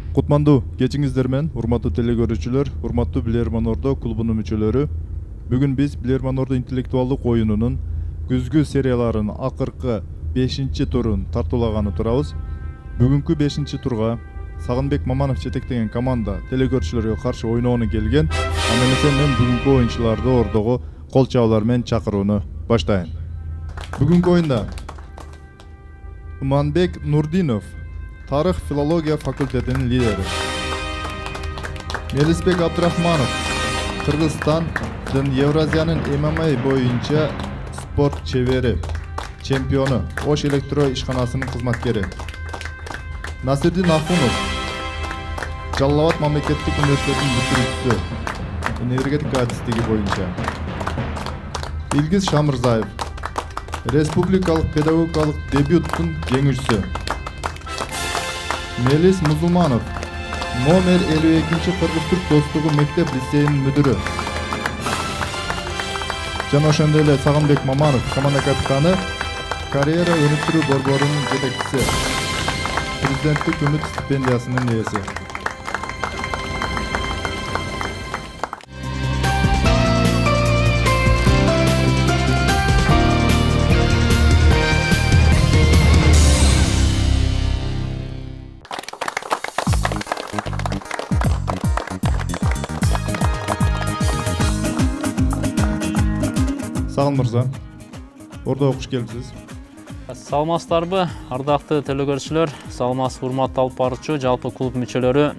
Кутмандуу кечиңиздер менен, урматтуу телекөрүүчүлөр, урматтуу Билерман Ордо клубунун мүчөлөрү. Бүгүн биз Билерман Ордо интеллектуалдык оюнунун күзгү серияларынын акыркы 5-чи турун тартуулаганы турабыз. Бүгүнкү 5-чи турга Сагынбек Маманов жетектеген команда телекөрүүчүлөргө каршы ойноону келген. Анда эмесе мен бүгүнкү оюнчуларды Ордого кол чабуулар менен чакырууну баштайын. Бүгүнкү оюнда Уманбек Нурдинов, Тарых филология факультетинин лидери. Мелисбек Абдрахманов, Кыргызстан жана Евразиянын ММА боюнча спорт чебери, чемпиону, Ош электро ишканасынын кызматкери. Насирдин Ахунов, Жалал Абад мамлекеттик университетинин бүтүрүүчүсү, энергетика адистиги боюнча. Илгиз Шамырзаев, республикалык педагогикалык дебюттун жеңүүчүсү. Мелис Музулманов, номер 52-чи Кыргыз-Түрк достугу мектеп лицейинин мүдүрү. Жана ошондой эле Сагынбек Маманов, команда капитаны, карьера өнүктүрүү борборунун жетекчиси, президенттик үмүт стипендиясынын ээси. Сагын мырза, Ордого куш келипсиз. Саламатсыздарбы, ардактуу телекөрүүчүлөр, саламатсыз урматтуу алып баруучу, жалпы клуб мүчөлөрү,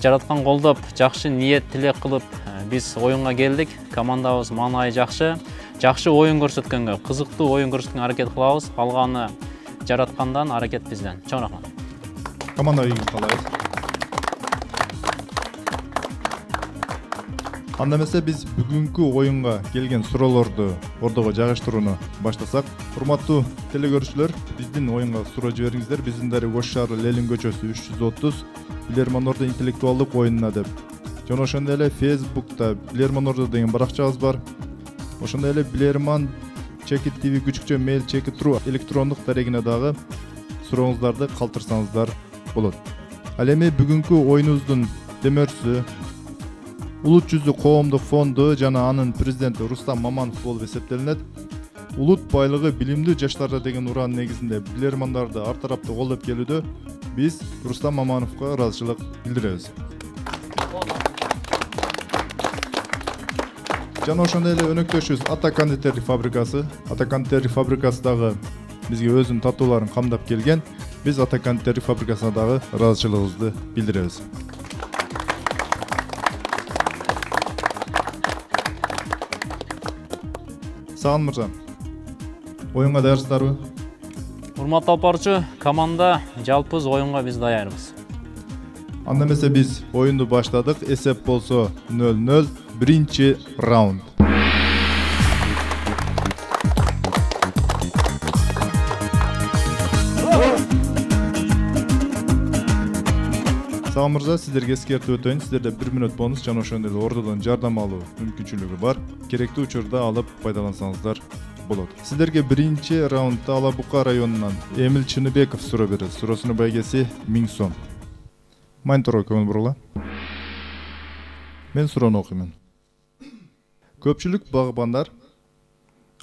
жараткан колдоп, жакшы ниет тилек кылып, биз оюнга келдик. Командабыз маанайы жакшы оюн көрсөткөнгө, кызыктуу оюн көрсөткөнгө аракет кылабыз. Калганы жараткандан, аракет бизден. Чоң рахмат. Командага ийгилик каалайбыз. Анда эмесе биз бүгүнкү оюнга келген суроолорду Ордого жайгаштырууну баштасак. Урматтуу телекөрүүчүлөр, биздин оюнга суроо жибериңиздер. Биздин дарек Ош шаары Ленин көчөсү 330, Билерман Ордо интеллектуалдык оюнуна деп. Жана ошондой эле Facebook'та Билерман Ордо деген баракчабыз бар. Ошондой эле Билерман Чекит ТВ күчүкчө mail chekit.ru электрондук дарегине дагы сурооңуздарды калтырсаңыздар болот. Ал эми бүгүнкү оюнубуздун демөөрчүсү Улут жүзү коомдук фонду жана анын президенти Рустам Маманов болуп эсептелинет. Улут байлыгы билимдүү жаштарда деген ураанын негизинде билермандарды ар тараптуу колдоп келүүдө биз Рустам Мамановго ыраазычылык билдиребиз. Жана ошондой эле өнөктөшүбүз Ата кондитерлик фабрикасы. Ата кондитерлик фабрикасы дагы бизге өзүнүн татууларын камдап келген. Биз Ата кондитерлик фабрикасына дагы ыраазычылыгыбызды билдиребиз. Сагын мырза, оюнга даярсыздарбы? Урматтуу алып баруучу, команда жалпыз оюнга биз даярбыз. Анда эмесе биз оюнду баштадык. Эсеп болсо 0-0, биринчи раунд. Сагын мырза, сиздерге эскертип өтөйүн. Сиздерде 1 мүнөт бонус жана ошондой эле Ордодон жардам алуу мүмкүнчүлүгү бар. Керектүү учурда алып пайдалансаңыздар болот. Сиздерге биринчи раундда Ала Бука районунан Эмил Чыныбеков суроо берет. Суроосунун байгеси 1000 сом. Мониторго көңүл бургула. Мен суроону окуймун. Көпчүлүк багбандар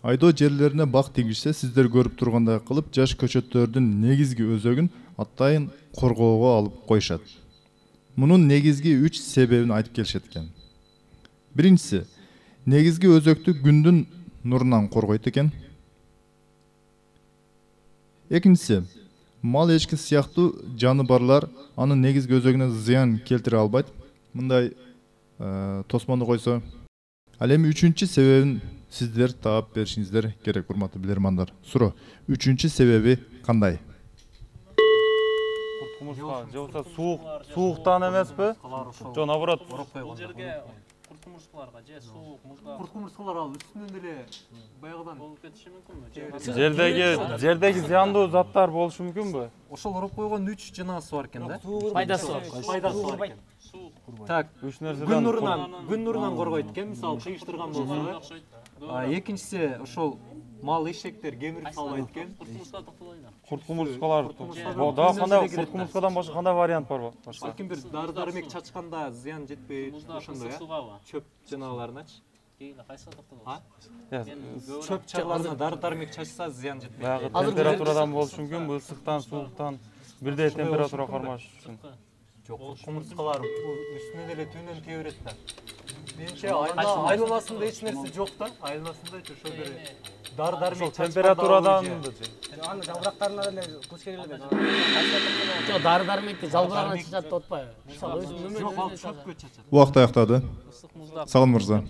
айдоо жерлерине бак тийгизсе, сиздер көрүп тургандай кылып жаш көчөттөрдүн негизги өзөгүн атайын коргоого алып коюшат. Мунун негизги 3 себебин айтып келишет экен. Биринчиси, негизги өзөктү күндүн нурунан коргойт экен. Экинчиси, мал эчки сыяктуу жаныбарлар анын негизги өзөгүнө зыян келтире албайт. Мындай тосмонду койсо. Ал эми үчүнчү себебин сиздер таап беришиңиздер керек, урматтуу билермандар. Суроо, үчүнчү себеби кандай? Жокса сууктан эмеспи? Жок, наоборот. Бул жерге курт-кумурскаларга же суук, музга. Курт-кумурскалар ал үстүнөн эле баягыдан болуп кетиши мүмкүнбү? Жердеги зыяндуу заттар болушу мүмкүнбү? ошол ороп койгон 3 жынасы бар экен да. Пайдасы бар. Пайдасы бар экен. Так, Үч нерседен күн нурунан коргойт экен, мисалы кыйыштырган болсо. Экинчиси ошол Мал ишектер кемирип салбайт экен. Курт кумурскалар. Дагы кандай курт кумурскадан башка кандай вариант бар башка? Балким бир дары-дармек чачканда зыян жетпейт, ошондой чөп жанагыларыначы. Чөп чагаларына дары-дармек чачса зыян жетпейт. Баягы температурадан болушу мүмкүн, бул ысыктан, сууктан бирдей температура кармаш үчүн. Жок, кумурскалар үстүнөн эле түнөн тие берет да. Менимче айланасында эч нерсе жок да. Айланасында ошо бир дары-дармек Температурадан Аны жалбырактарына эле кылыш керек эле. Жок, дары-дармекти жалбырагына чачат деп атпайбы? Мисалы өзүм нөмөр. жок, ал чөпкө чачат. Убакыт аяктады. Сагын мырза.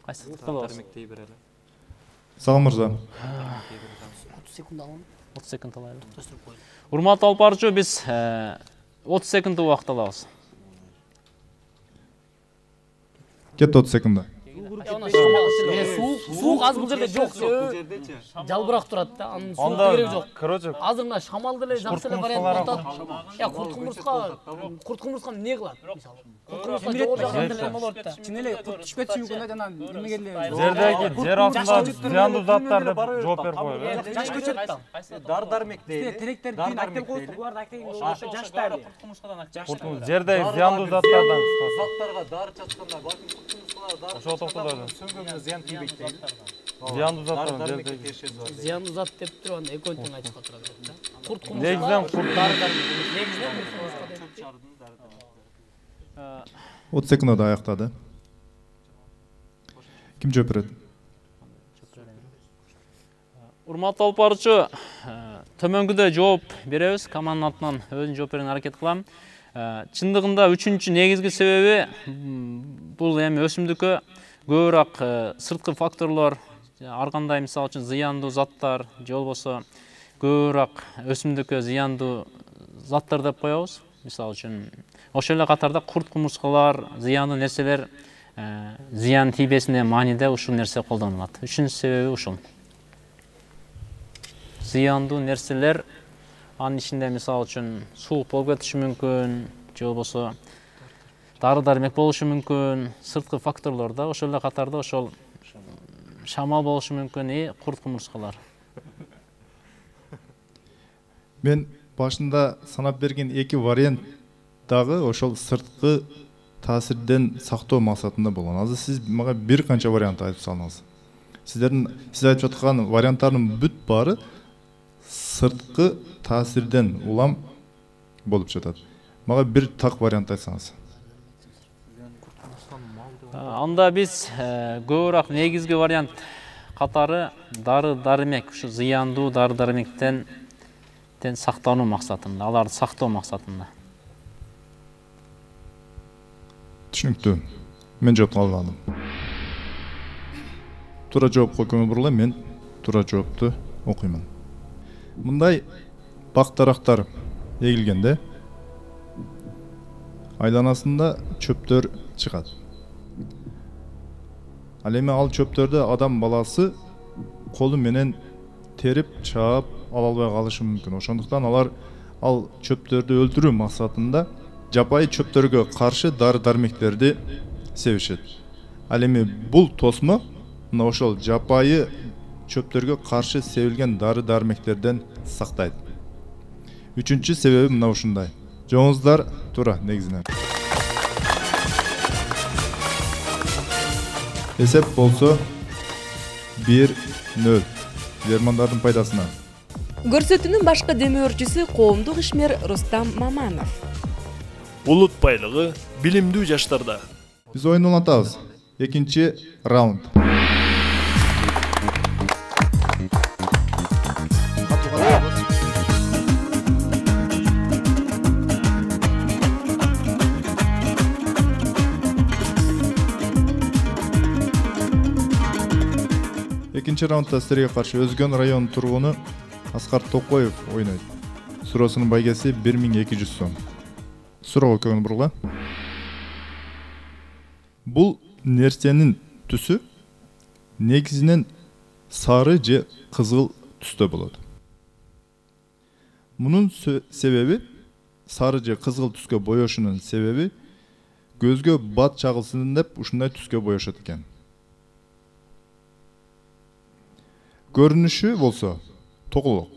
Кайсы кылабыз? Дармектей берели. Сагын мырза. 30 секунд алам. 30 секунд алайлы. Урматтуу алып барчу, биз 30 секунд убакыт алабыз. Кетти 30 секунда. Суук аз бул жерде жок. Жалбырак турат да, анын суук кереги жок. Короче, Азыр мына шамалды эле жакшы эле вариант болот. Курт кумурска эмне кылат? Мисалы. Курт кумурска жогору жаган деле болот да. Чын эле түшпөтү мүмкүн да жана эмеге эле. жердеги жер астында зыяндуу заттар деп жооп берип коёбу. Жаш көчөт да. Дары-дармек дейли. Тилектерди актеп коюп, буларды актеген жаш да эле. Жердеги зыяндуу заттардан Заттарга дары чачканда балким курт-кумурскалар дары ошого токтолоду. сөңгөнгө зыян тийбейт дейли. Зыяндуу заттар Дары-дармекке жердеги. тиешеси бар. Зыяндуу зат деп туруп анда экөөнтүн айтышка туура келет да. Курт кумурска. Негизинен курт Негизинен курт кумурска деп. 30 секундада аяктады. Ким жооп берет? Урматтуу алып барчу, төмөнгүдө жооп беребиз. Команданын атынан өзүн жооп берүүгө аракет кылам. Чындыгында үчүнчү негизги себеби бул эми өсүмдүккө көбүрөөк сырткы факторлор, ар кандай мисалы үчүн зыяндуу заттар же болбосо көбүрөөк өсүмдүккө зыяндуу заттар деп коебуз. Мисалы үчүн ошол эле катарда курт кумурскалар, зыяндуу нерселер зыян тийбесин деген мааниде ушул нерсе колдонулат. Үчүнчү себеби ушул. Зыяндуу нерселер анын ичинде мисалы үчүн суук болуп кетиши мүмкүн, же болбосо дары-дармек болушу мүмкүн, сырткы факторлор да ошол эле катарда ошол шамал болушу мүмкүн и курт кумурскалар. Мен башында санап берген эки вариант дагы ошол сырткы таасирден сактоо максатында болгон. Азыр сиз мага бир канча вариант айтып салдыңыз. Сиз айтып жаткан варианттардын бүт баары сырткы таасирден улам болуп жатат. Мага бир так вариант айтсаңыз. Анда биз көбүрөөк негизги вариант катары дары-дармек, ушу зыяндуу дары-дармектен сактануу максатында, аларды сактоо максатында. Түшүнүктүү. Мен жооп калдым. Туура жоопко көңүл бургула, мен туура жоопту окуймун. Мындай бак дарактар эгилгенде айланасында чөптөр чыгат. Ал эми ал чөптөрдү адам баласы колу менен терип, чаап ала албай калышы мүмкүн. Ошондуктан алар ал чөптөрдү өлтүрүү максатында жапайы чөптөргө каршы дары-дармектерди себишет. Ал эми бул тосмо мына ошол жапайы чөптөргө каршы себилген дары-дармектерден сактайт. Үчүнчү себеби мына ушундай. Жооңуздар туура негизинен. Эсеп болсо 1-0 Германдардын пайдасына. Көрсөтүүнүн башкы демөөрчүсү коомдук ишмер Рустам Маманов. Улут байлыгы билимдүү жаштарда. Биз оюнду улантабыз. Экинчи раунд. Экинчи раундда силерге каршы Өзгөн районунун тургуну Аскар Токоев ойнойт. Суроосунун байгеси 1200 сом. Суроого көңүл бургула. Бул нерсенин түсү негизинен сары же кызыл түстө болот. Мунун себеби сары же кызыл түскө боешунун себеби көзгө бат чагылсын деп ушундай түскө боешот экен. Görünüşü болсо тоголок.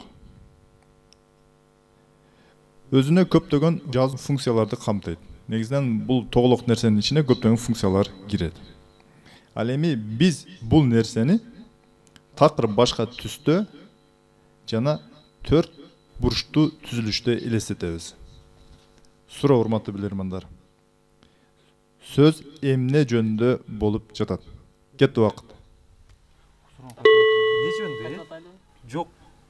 Өзүнө көптөгөн жазуу функцияларды камтыйт. Негизинен бул тоголок нерсенин ичине көптөгөн функциялар кирет. Ал эми биз бул нерсени такыр башка түстө жана 4 бурчтуу түзүлүштө элестетебиз. Суроо, урматтуу билермандар. Сөз эмне жөнүндө болуп жатат? Кетти убакыт. Не жөнүндө? Жок,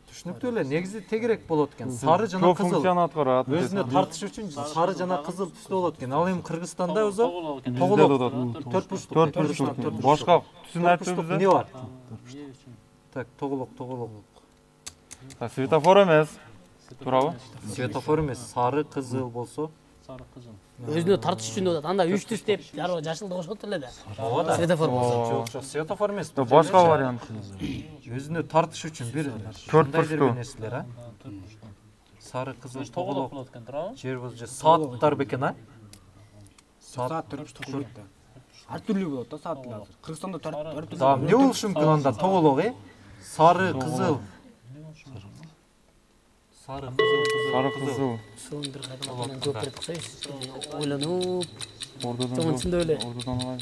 түшүнүктүү эле. Негизи тегерек болот экен. Сары жана Көп кызыл. функцияны аткарат. Өзүнө тартыш үчүн сары жана кызыл түстө болот экен. Ал эми Кыргызстанда өзү Бізде тоголок. да 4 бурчтук. төрт бурчтук. Башка түсүн айтып Не бизде. бар? Так, тоголок. Светофор эмес. Туурабы? Светофор эмес, сары, кызыл болсо. Өзүнө тартыш үчүн деп атат. Анда 3 түс деп жароо жашылды кошот эле да. Ооба да. Светофор болсо. Жок, светофор эмес. Башка вариант. Өзүнө тартыш үчүн бир Төрт бурчтуу. нерселер, а? Сары, кызыл, тоголок. Жер болсо сааттар бекен, а? Saat 4 Ар түрлүү болот да сааттар азыр. Кыргызстанда 4 Да, эмне болушу мүмкүн анда тоголок, Сары, кызыл. Сары, кызыл. Соны бир кайдан жооп берип койсойбуз. Ойлонуп, тоңун ичинде эле. Ордудан алайын.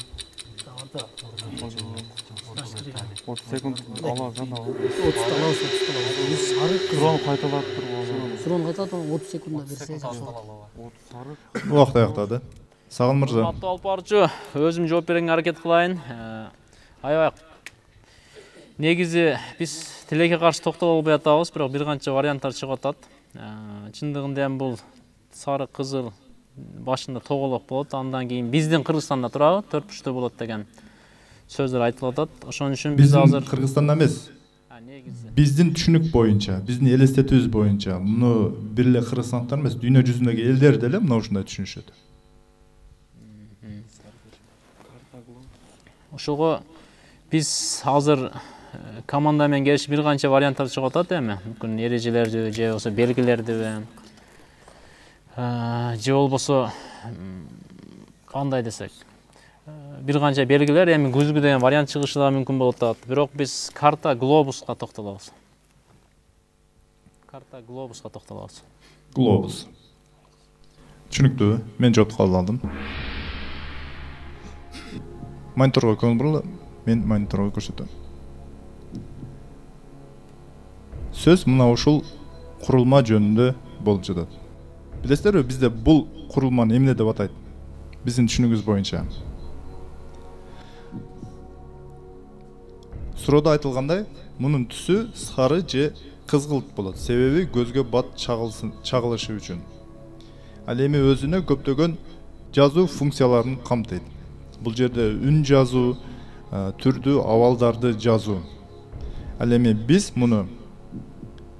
30 секунд аласың да. 30 аласың. Сары, Суроону кайталап туруп. суроону кайталап 30 секундда берсе. Убакыт аяктады. Сагын мырза. Урматтуу алып баруучу, өзүм жооп берүүгө аракет кылайын. Аябай негизи биз тилекке каршы токтоло албай атабыз, бирок бир канча варианттар чыгып атат. Чындыгында эми бул сары, кызыл башында тоголок болот, андан кийин биздин Кыргызстанда турабы, 4 бурчтуу болот деген сөздөр айтылып атат. Ошон үчүн биз азыр Кыргызстанда эмес. негизи Биздин түшүнүк боюнча, биздин элестетүүбүз боюнча, муну бир эле кыргызстандыктар эмес, дүйнө жүзүндөгү элдер деле мына ушундай түшүнүшөт. ошого биз азыр команда менен келишип бир канча варианттар чыгып атат эми. Мүмкүн эрежелерди же болбосо белгилерди же болбосо кандай десек, бир канча белгилер эми күзгү деген вариант чыгышы да мүмкүн болуп атат. Бирок биз карта глобуска токтолобуз. Глобус. Түшүнүктүү. Мен жооп кабыл алдым. Мониторго көңүл бургула, мен мониторго көрсөтөм. Сөз мына ушул курулма жөнүндө болуп жатат. Билесиздерби, бизде бул курулманы эмне деп атайт? Биздин түшүнүгүбүз боюнча. Суроодо айтылгандай, мунун түсү сары же кызгылт болот. Себеби көзгө бат чагылышы үчүн. Ал эми өзүнө көптөгөн жазуу функцияларын камтыйт. Бул жерде үн жазуу, түрдүү абалдарды жазуу. Ал эми биз муну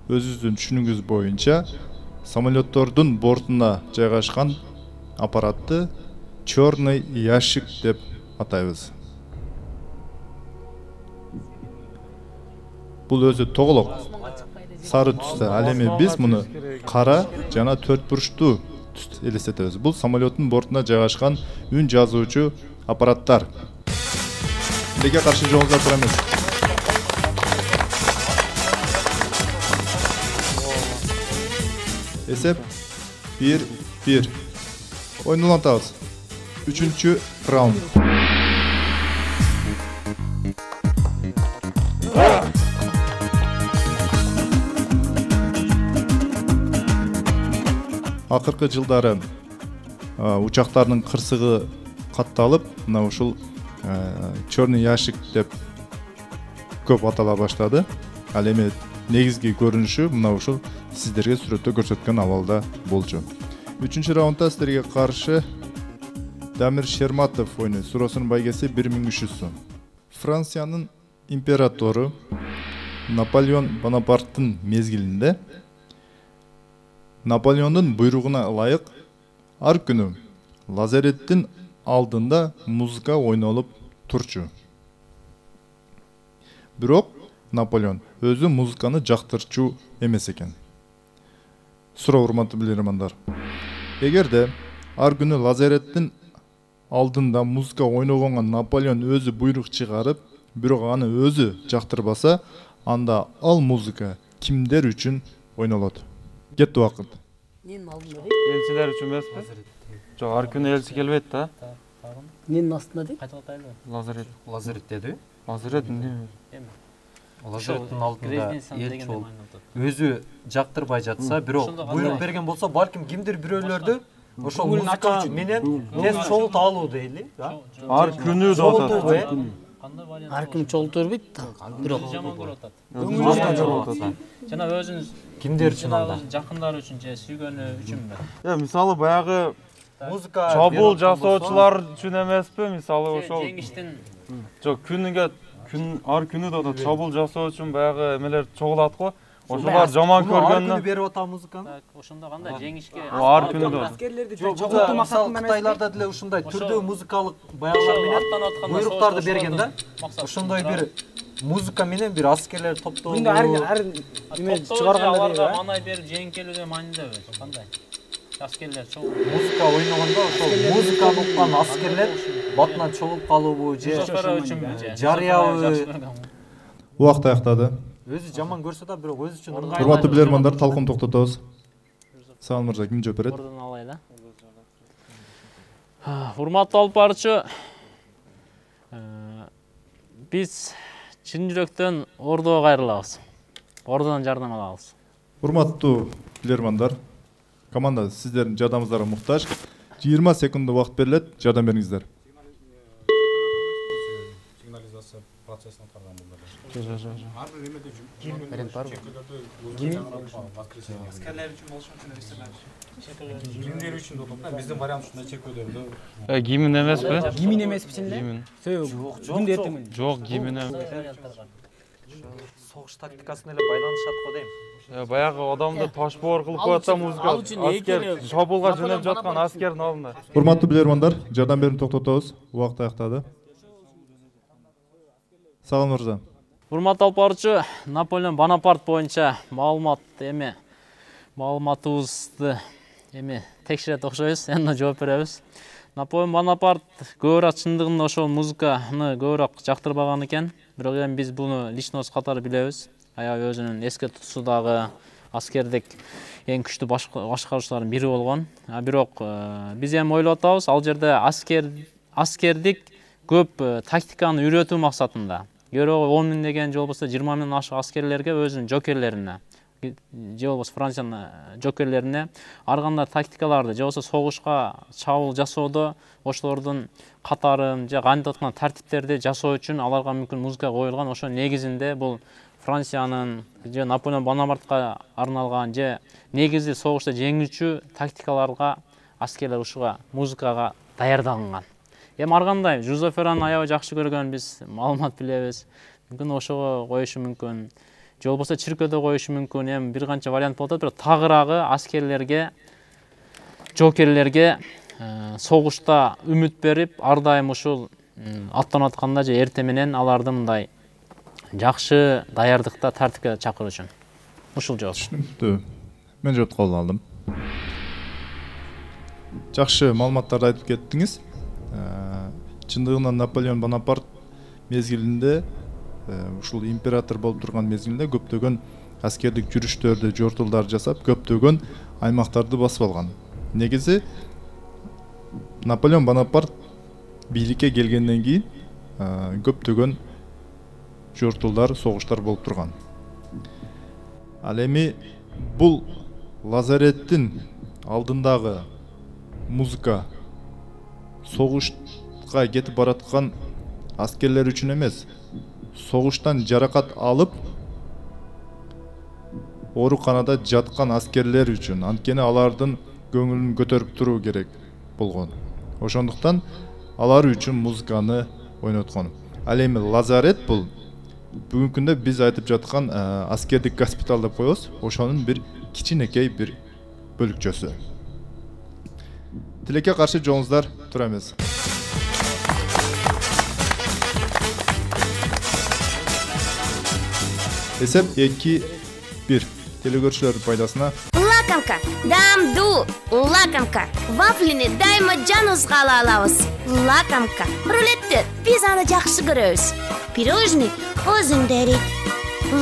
өзүбүздүн түшүнүгүбүз боюнча самолеттордун бортуна жайгашкан аппаратты черный ящик деп атайбыз. Бул өзү тоголок, сары түстө. Ал эми биз муну кара жана 4 бурчтуу түс элестетебиз. Бул самолеттун бортуна жайгашкан үн жазуучу аппараттар. Тилекке каршы жоолуңуздар турабыз. Эсеп 1-1. Oyunu ulantабыз. 3-cü rauнд. Акыркы жылдары учактардын кырсыгы катталып, мына ушул черный ящик деп көп атала баштады. Ал эми негизги көрүнүшү мына ушул сиздерге сүрөттө көрсөткөн абалда болчу. 3-чү раундда сиздерге каршы Дамир Шерматов ойнойт. Суроосунун байгеси 1300 сом. Франциянын императору Наполеон Бонапарттын мезгилинде Наполеондун буйругуна ылайык ар күнү лазареттин алдында музыка ойнолуп турчу. Бирок Наполеон өзү музыканы жактырчу эмес экен. Суроо, урматтуу билермандар. Эгерде ар күнү лазареттин алдында музыка ойногонго Наполеон өзү буйрук чыгарып, бирок аны өзү жактырбаса, анда ал музыка кимдер үчүн ойнолот? Кетти убакыт. Ненин алдында дейт? Элчилер үчүн эмеспи? Жок, ар күнү элчи келбейт да. Ненин астында дейт? Кайтып атайлы. Лазарет. Лазарет деди. Лазарет эмне? Лазареттин алдында эл чогулуп Өзү өзү жактырбай жатса, бирок буйрук берген болсо, балким кимдир бирөөлөрдү ошо музыка менен тез чогултуп алуу дейли. Ар күнү деп атат. Ар ким чогултуп бербейт да. Бирок жаман көрүп атат. Жаман көрүп атат. Жана өзүнүз кимдер үчүн анда? жакындары үчүн же сүйгөнү үчүнбү? Мисалы баягы Музыка чабуул жасоочулар үчүн эмеспи? Мисалы ошол Жеңиштин жок, ар күнү деп атат. Чабуул жасоо үчүн баягы эмелер чогулат го. Ошолар жаман ар күнү көргөндөн берип атат музыканы. ошондо кандай жеңишке ар күнү деп. Аскерлерди Жок, чогултуу мисалы максатында Кытайларда деле ушундай түрдүү музыкалык баягылар менен буйруктарды берген да. Ошондой бир музыка менен бир аскерлер топтолуп. Бунда ар эме чыгарганда аларга манай берип жеңкелүүдө маанилдеби? Кандай? Аскерлер чогуу музыка ойногондо ошол музыканы уккан аскерлер батынан чогулуп калуубу же жарыябы Убакыт аяктады. өзү жаман көрсө да бирок өзү үчүн Урматтуу билермандар, талкуун токтотобуз. Саан мырза, ким жооп берет? ордун алайлы. Урматтуу алып баруучу, биз чын жүрөктөн ордого кайрылабыз. Ордодон жардам алабыз. Урматтуу билермандар, команда сиздердин жардамыңыздарга муктаж. 20 секунд убакыт берилет, жардам бериңиздер. сигнализация процессин аткарган булар. Аскерлер үчүн болушун кимдер үчүн деп биздин вариант ушундай чекөөдөрдө. Гимн эмеспи? Гимн эмеспи чынында? Гимн. Күндө эртең. Жок, гимн. согуш тактикасына эле байланышат го дейм. Баягы адамды ташбоор кылып коет да музыка. Аскер чабуулга жөнөп жаткан аскердин алдында. Урматтуу билермандар, жардам берүүнү токтотобуз. Убакыт аяктады. Саан мырза. Урматтуу алып баруучу, Наполеон Бонапарт боюнча маалыматыбызды текшерет окшойбуз, эми жооп беребиз. Наполеон Бонапарт көбүрөөк чындыгында ошол музыканы көбүрөөк жактырбаган экен. Бирок эми биз буну личность катары билебиз. Аябай өзүнүн эске тутуусудагы аскердик эң күчтүү башкаруучулардын бири болгон. Бирок биз эми ойлоп атабыз, ал жерде аскердик көп тактиканы үйрөтүү максатында. Көрөгө 10 миң деген же болбосо 20 миңден ашык аскерлерге өзүнүн жокерлерине же болбосо Франциянын жокерлерине ар кандай тактикаларды же болбосо согушка чабуул жасоодо ошолордун катарын же кантип аткан тартиптерди жасоо үчүн аларга мүмкүн музыка коюлган. Ошо негизинде бул Франциянын же Наполеон Бонапартка арналган же негизи согушта жеңүүчү тактикаларга аскерлер ушуга музыкага даярдалган. Эми ар кандай Жузе Феррани аябай жакшы көргөн биз маалымат билебиз. Мүмкүн ошого коюшу мүмкүн. Же болбосо чиркөөдө коюшу мүмкүн. Эми бир канча вариант болот, бирок тагыраагы аскерлерге, жокерлерге согушта үмүт берип, ар дайым ушул аттанып атканда же эрте менен аларды мындай жакшы даярдыкта тартипке чакыруу үчүн. Ушул жооп. Түшүнүктүү. Мен жооп кабыл алдым. Жакшы маалыматтарды айтып кеттиңиз. Чындыгында Наполеон Бонапарт мезгилинде ушул император болуп турган мезгилинде көптөгөн аскердик жүрүштөрдү, жортулдар жасап, көптөгөн аймактарды басып алган. Негизи Наполеон Бонапарт бийликке келгенден кийин көптөгөн жортулдар, согуштар болуп турган. Ал эми бул лазареттин алдындагы музыка согушка кетип бараткан аскерлер үчүн эмес, согуштан жаракат алып ооруканада жаткан аскерлер үчүн, анткени алардын көңүлүн көтөрүп туруу керек болгон. Ошондуктан алар үчүн музыканы ойноткон. Ал эми лазарет бул бүгүнкү күндө биз айтып жаткан аскердик госпиталь деп коебуз, ошонун бир кичинекей бир бөлүкчөсү. Тилекке каршы жолуңуздар тура эмес. Эсеп 2-1. Телекөрүүчүлөрдүн пайдасына. Лакомка, дамду, лакомка. Вафлини дайыма жаныбызга ала алабыз. Лакомка. Рулетти биз аны жакшы көрөбүз. Пирожный өзүндө эрийт.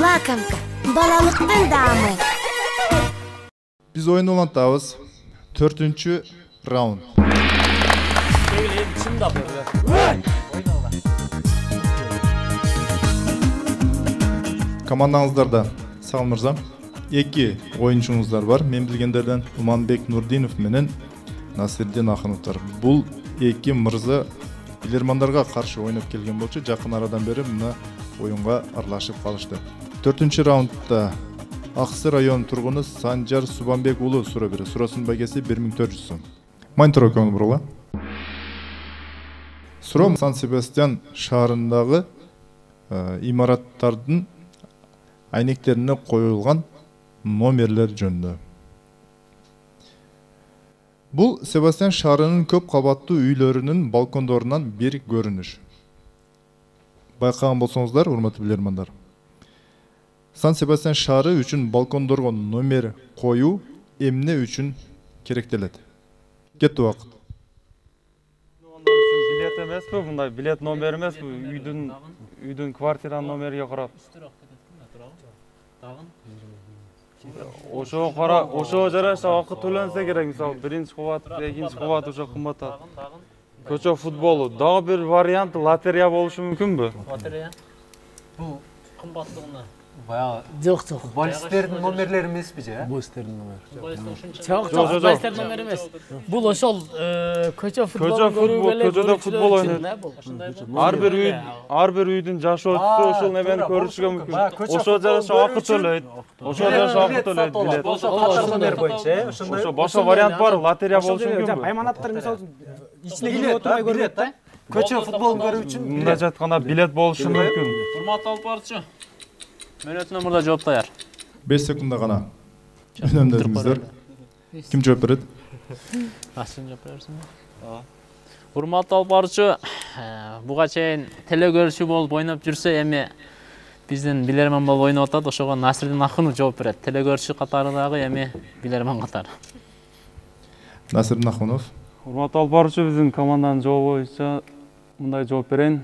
Лакомка. Балалыктын даамы. Биз oyunu улантабыз. 4-cü rauнд. Командаңыздарда Сағыл мырза, 2 ойыншыңыздар бар. Мен билгендерден Уманбек Нурдинов менен Насирдин Ахыновтар. Бул 2 мырза билермандарга каршы ойнап келген болчу. Жакын арадан бери мына оюнга аралашып калышты. 4-cü раундда Аксы район тургуну Санжар Субанбек уулу суроо берет. Суроосунун байгеси 1400 сом. Майнтро көңүл бургула. Суроо Сан-Себастьян шаарындагы имараттардын айнектерине коюлган номерлер жөнүндө. Бул Себастьян шаарынын көп кабаттуу үйлөрүнүн балкондорунан бир көрүнүш. Байкаган болсоңуздар, урматтуу билермандар. Сан-Себастьян шаары үчүн балкондорго номер коюу эмне үчүн керектелет? Кетти убакыт. Билет эмеспи, мындай билет номер эмеспи, үйдүн квартиранын номериге карап. Ошо жараша акы төлөнсө керек, мисалы, 1-кабат, 2-кабат ошо кымбатат. Көчө футболу дагы бир вариант лотерея болушу мүмкүнбү? Лотерея. Бул кымбаттыгына. Баягы Жок. Футболисттердин номерлери эмеспи же? Футболисттердин номери. Жок, футболисттердин номери эмес. Бул ошол көчө футболун көрүүгө эле көчөдө футбол ойнойт. Ар бир үйдүн жашоочусу ошол немени көрүшүгө мүмкүн. Ошо жараша акы төлөйт. Билет. Ошо катар номер боюнча, ошондой. Ошо башка вариант бар, лотерея болушу мүмкүнбү? Айманаттар мисалы ичине кирип отурбай көрөт да. Көчө футболун көрүү үчүн Мындай жатканда билет болушу мүмкүн. Урматтуу алып барчу. Мөөнөтүнөн мурда жооп даяр. 5 секундда гана үнөмдөңүздөр. Ким жооп берет? Асым жооп берерсиңби? Урматтуу алып барчу, буга чейин телекөрүүчү болуп ойноп жүрсө, эми биздин билерман болуп ойноп атат. Ошого Насирдин Ахынов жооп берет. Телекөрүүчү катарындагы эми билерман катары. Насирдин Ахынов. Урматтуу алып барчу, биздин команданын жообу боюнча мындай жооп берейин.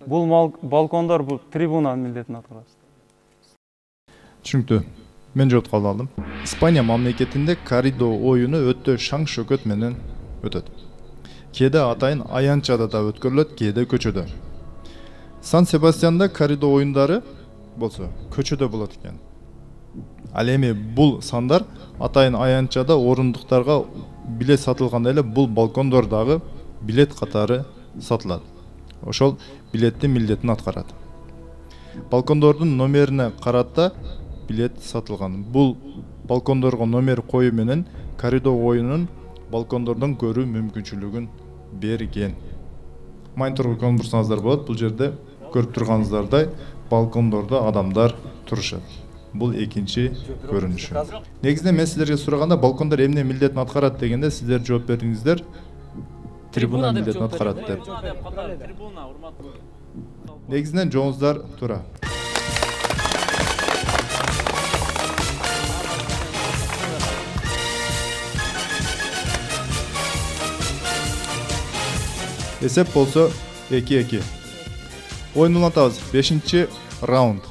Бул балкондор, бул трибунанын милдетин аткарат. Түшүнүктүү. Мен жооп кабыл алдым. Испания мамлекетинде коридо оюну өтө шаң шөкөт менен өтөт. Кээде атайын аянчада да өткөрүлөт, кээде көчөдө. Сан-Себастьяндо коридо оюндары болсо көчөдө болот экен. Ал эми бул сандар атайын аянчада орундуктарга билет сатылганда эле бул балкондордагы билет катары сатылат. Ошол билеттин милдетин аткарат. Балкондордун номерине карата билет сатылган. Бул балкондорго номер коюу менен коридо оюнун балкондордон көрүү мүмкүнчүлүгүн берген. Майнторго көңүл бурсаңыздар болот. Бул жерде көрүп турганыңыздардай балкондордо адамдар турушат. Бул экинчи көрүнүш. Негизинен мен силерге сураганда балкондор эмне милдетин аткарат дегенде сиздер жооп бердиңиздер. Трибуна милдетин аткарат деп. Негизинен жооңуздар туура. Эсеп болсо 2-2. Oyun улантабыз. 5-ci rauнд.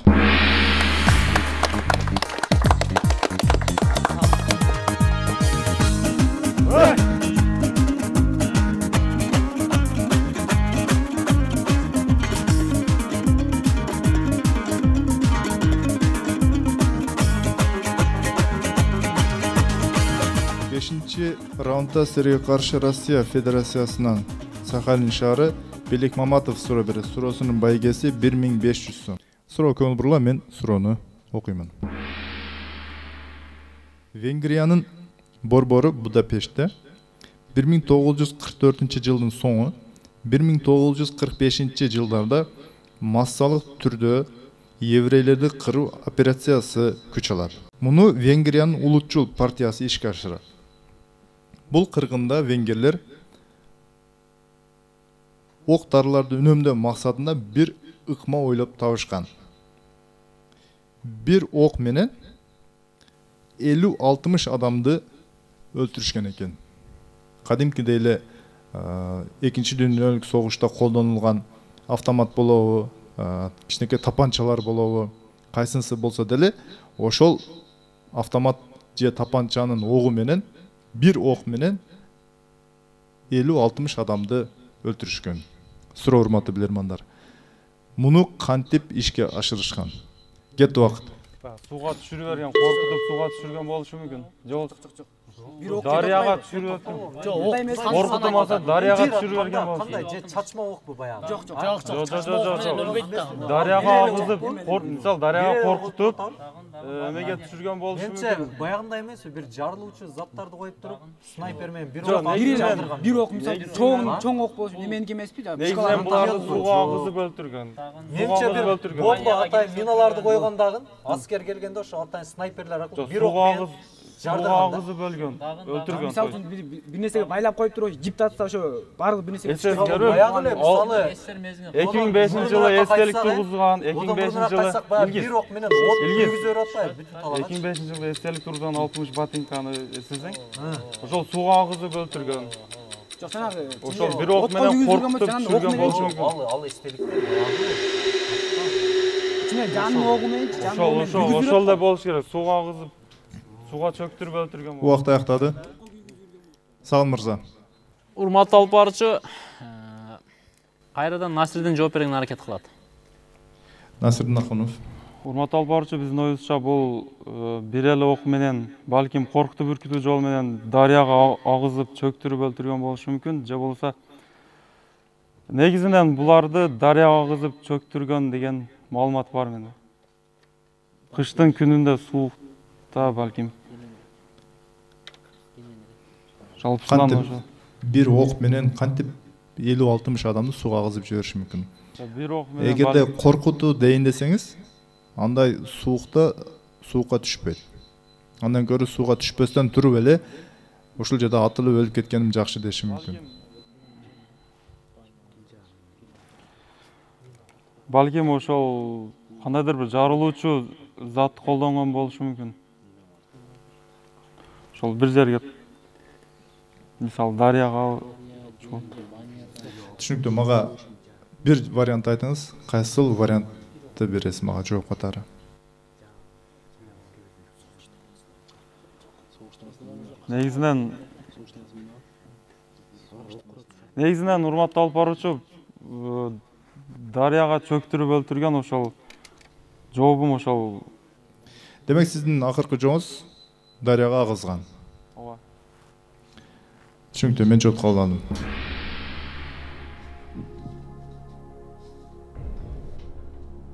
Раундда силерге каршы Россия Федерациясынан Сахалин шаары Белек Маматов суроо берет. Суроосунун байгеси 1500 сом. Суроо көңүл бурла, мен суроону окуймун. Венгриянын борбору Будапештте 1944-жылдын соңу 1945-жылдарда массалык түрдө еврейлерди кыруу операциясы күч алат. Муну Венгриянын улутчул партиясы ишке ашырат. Бул кыргында венгерлер ок дарыларды үнөмдөө максатында бир ыкма ойлоп табышкан. Бир ок менен 50-60 адамды өлтүрүшкөн экен. Кадимкидей эле экинчи дүйнөлүк согушта колдонулган автомат болобу, кичинекей тапанчалар болобу, кайсынысы болсо деле ошол автомат же тапанчанын огу менен бир ок менен 50-60 адамды өлтүрүшкөн. Суроо урматтуу билермандар. Муну кантип ишке ашырышкан? Кетти убакыт. Суга түшүрүп берген, коркутуп суга түшүргөн болушу мүмкүн. Жок. Дарыяга түшүрүп коркутмаса дарыяга түшүрүп берген болушу. Кандай же чачма окпу баягы? Жок. Дарыяга агызып, мисалы дарыяга коркутуп, эмеге түшүргөн болушу мүмкүн. Менче баягындай эмеспи, бир жарылуучу заттарды коюп туруп, снайпер менен бир ок жардырган. Бир ок мисалы чоң ок болуп, неменики эмеспи? Негизинен буларды суга агызып өлтүргөн. Менче бир бомба атай миналарды койгондагы аскер келгенде ошо атайын снайперлер бир ок менен агызып өлгөн, өлтүргөн. Мисалы үчүн бир нерсеге байлап коюп туруп, жип татса ошо баардык бир нерсеге баягы эле мисалы 2005-жылы эстелик тургузган, 2005-жылы бир ок менен от киргизип атпайбы бүтүн талаага. 2005-жылы эстелик тургузган 60 ботинканы эстесең, ошол суга агызып өлтүргөн. Жок, жанагы ошол бир ок менен коркутуп түшүргөн болушу мүмкүн. Ал эстелик жанын огу менен ошол да болуш керек. Суга агызып суга чөктүрүп өлтүргөн. Убакыт аяктады. Сагын мырза. Урматтуу алып баруучу, кайрадан Насирдин жооп бергенге аракет кылат. Насирдин Ахунов. Урматтуу алып баруучу, биздин оюбузча бул бир эле ок менен, балким коркутуп үркүтүү жол менен дарыяга агызып чөктүрүп өлтүргөн болушу мүмкүн, же болбосо негизинен буларды дарыяга агызып чөктүргөн деген маалымат бар менде. Кыштын күнүндө суукта балким. Жалпысынан ошо. Бир ок менен кантип 50-60 адамды суга агызып жибериши мүмкүн. Бир ок менен эгерде коркутуу дейин десеңиз, андай суукка түшпөйт. Андан көрө сууга түшпөстөн туруп эле ушул жерде атылып өлүп кеткеним жакшы деши мүмкүн. Балким ошол кандайдыр бир жарылуучу зат колдонгон болушу мүмкүн. Ошол бир жерге мисалы дарыяга түшүнүктүү. Мага бир вариант айтыңыз, кайсыл вариантты бересиз мага жооп катары? Негизинен урматтуу алып баруучу, дарыяга чөктүрүп өлтүргөн ошол жообум ошол. Демек сиздин акыркы жооңуз дарыяга агызган. Ооба. Түшүнүктүү, мен жооп кабыл алдым.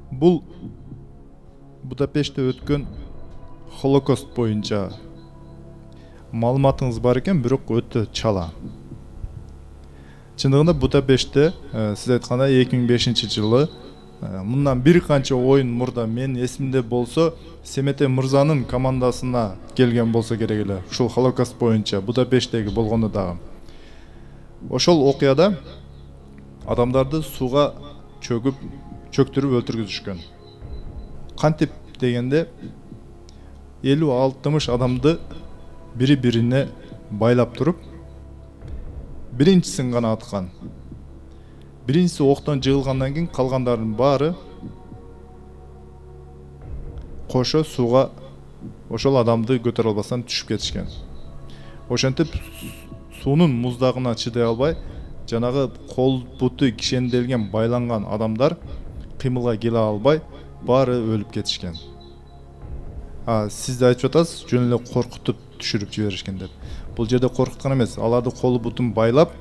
Бул Будапештте өткөн Холокост боюнча маалыматыңыз бар экен, бирок өтө чала. Чындыгында Будапештте сиз айткандай 2005-жылы мындан бир канча оюн мурда мен эсимде болсо Семете мырзанын командасына келген болсо керек эле. Ушул Холокост боюнча Будапешттеги болгондо дагы. Ошол окуяда адамдарды сууга чөктүрүп өлтүргүзүшкөн. Кантип дегенде 50-60 адамды бири-бирине байлап туруп, биринчисин гана аткан. Биринчиси октон жыгылгандан кийин калгандардын баары кошо сууга ошол адамды көтөрө албастан түшүп кетишкен. Ошентип суунун муздагына чыдай албай, жанагы кол буту кишенделген байланган адамдар кыймылга келе албай, баары өлүп кетишкен. Сиз да айтып жатасыз, жөн эле коркутуп түшүрүп жиберишкен деп. Бул жерде коркуткан эмес, аларды колу бутун байлап,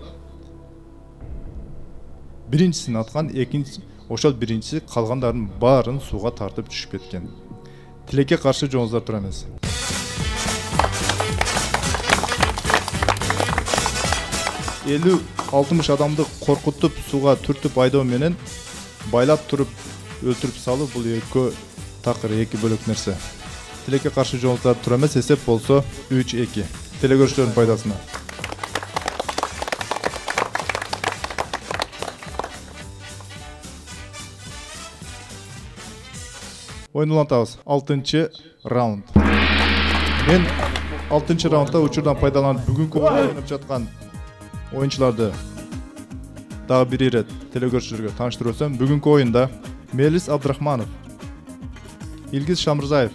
биринчисин аткан, ошол биринчиси калгандардын баарын сууга тартып түшүп кеткен. Тилекке каршы жооңуздар тура эмес. Элүү 60 адамды коркутуп сууга түртүп айдоо менен байлап туруп өлтүрүп салуу бул экөө такыр, эки бөлөк нерсе. Тилекке каршы жооңуздар тура эмес, эсеп болсо 3-2. Телекөрүүчүлөрдүн пайдасына. Oyun улантабыз. 6-чы раунд. Мен 6-чы раундда учурдан пайдаланып бүгүнкү ойнап жаткан оюнчуларды дагы бир ирет телекөрүүчүлөргө тааныштырып өтсөм, бүгүнкү оюнда Мелис Абдрахманов, Илгиз Шамырзаев,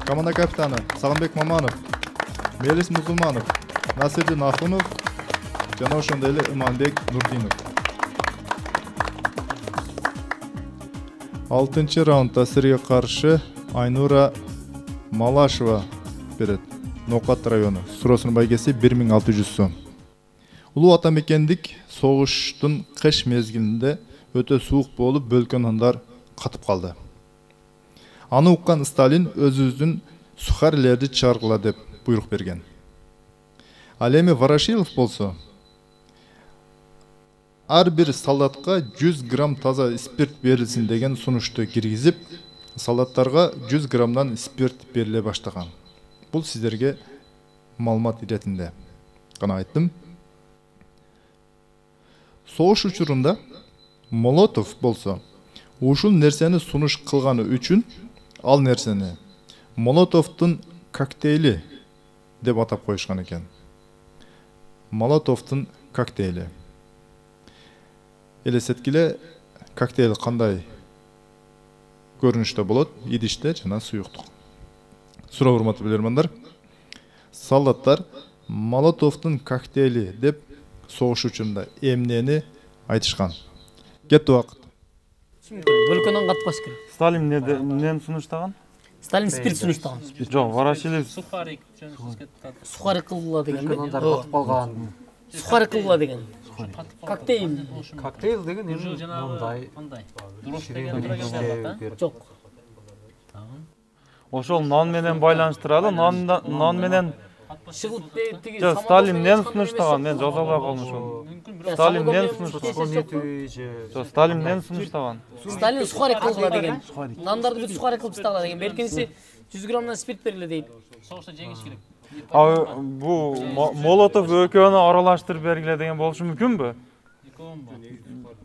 команда капитаны Сағынбек Маманов, Мелис Музулманов, Насирдин Ахунов жана ошондой эле Иманбек Нурдинов. 6-чы раундда сирге каршы Айнура Малашева берет. Ноқат району. Суроосунун байгеси 1600 сом. Улуу ата мекендик согуштун кыш мезгилинде өтө суук болуп бөлкөн андар катып калды. Аны уккан Сталин өзүбүздүн сухарилерди чыгаргыла деп буйрук берген. Ал эми Ворошилов болсо ар бир солдатка 100 грамм таза спирт берилсин деген сунушту киргизип, солдаттарга 100 граммдан спирт бериле баштаган. Бул сиздерге маалымат иретинде гана айттым. Согуш учурунда Молотов болсо ушул нерсени сунуш кылганы үчүн ал нерсени Молотовдун коктейли деп атап коюшкан экен. Молотовдун коктейли. Элестеткиле, коктейл кандай көрүнүштө болот? Идиште жана суюктук. Суроо урматтуу билермандар. Солдаттар Молотовдун коктейли деп согуш учурунда эмнени айтышкан? Кетти убакыт. Бөлкөнөн катпаш керек. Сталин эмнени сунуштаган? Сталин спирт сунуштаган. Жок, Ворошилов Сухарик кылгыла деген. Бөлкөнөндөр катып калган. Сухарик кылгыла деген. Коктейл. Коктейл деген эми мындай. Жок. Ошол нан менен байланыштыралы. Нан менен Шылып тиги Сталин эмнени сунуштаган? Мен жаза албай калдым ошону. Сталин эмнени сунуштаган? Сталин эмнени сунуштаган? Сталин сухарик кылгыла деген. Нандарды бүт сухарик кылып тастагыла деген. Белгиси 100 граммдан спирт бериле дейт. Согушта жеңиш керек. Бу Молотов экөөнү аралаштырып бергиле деген болушу мүмкүнбү?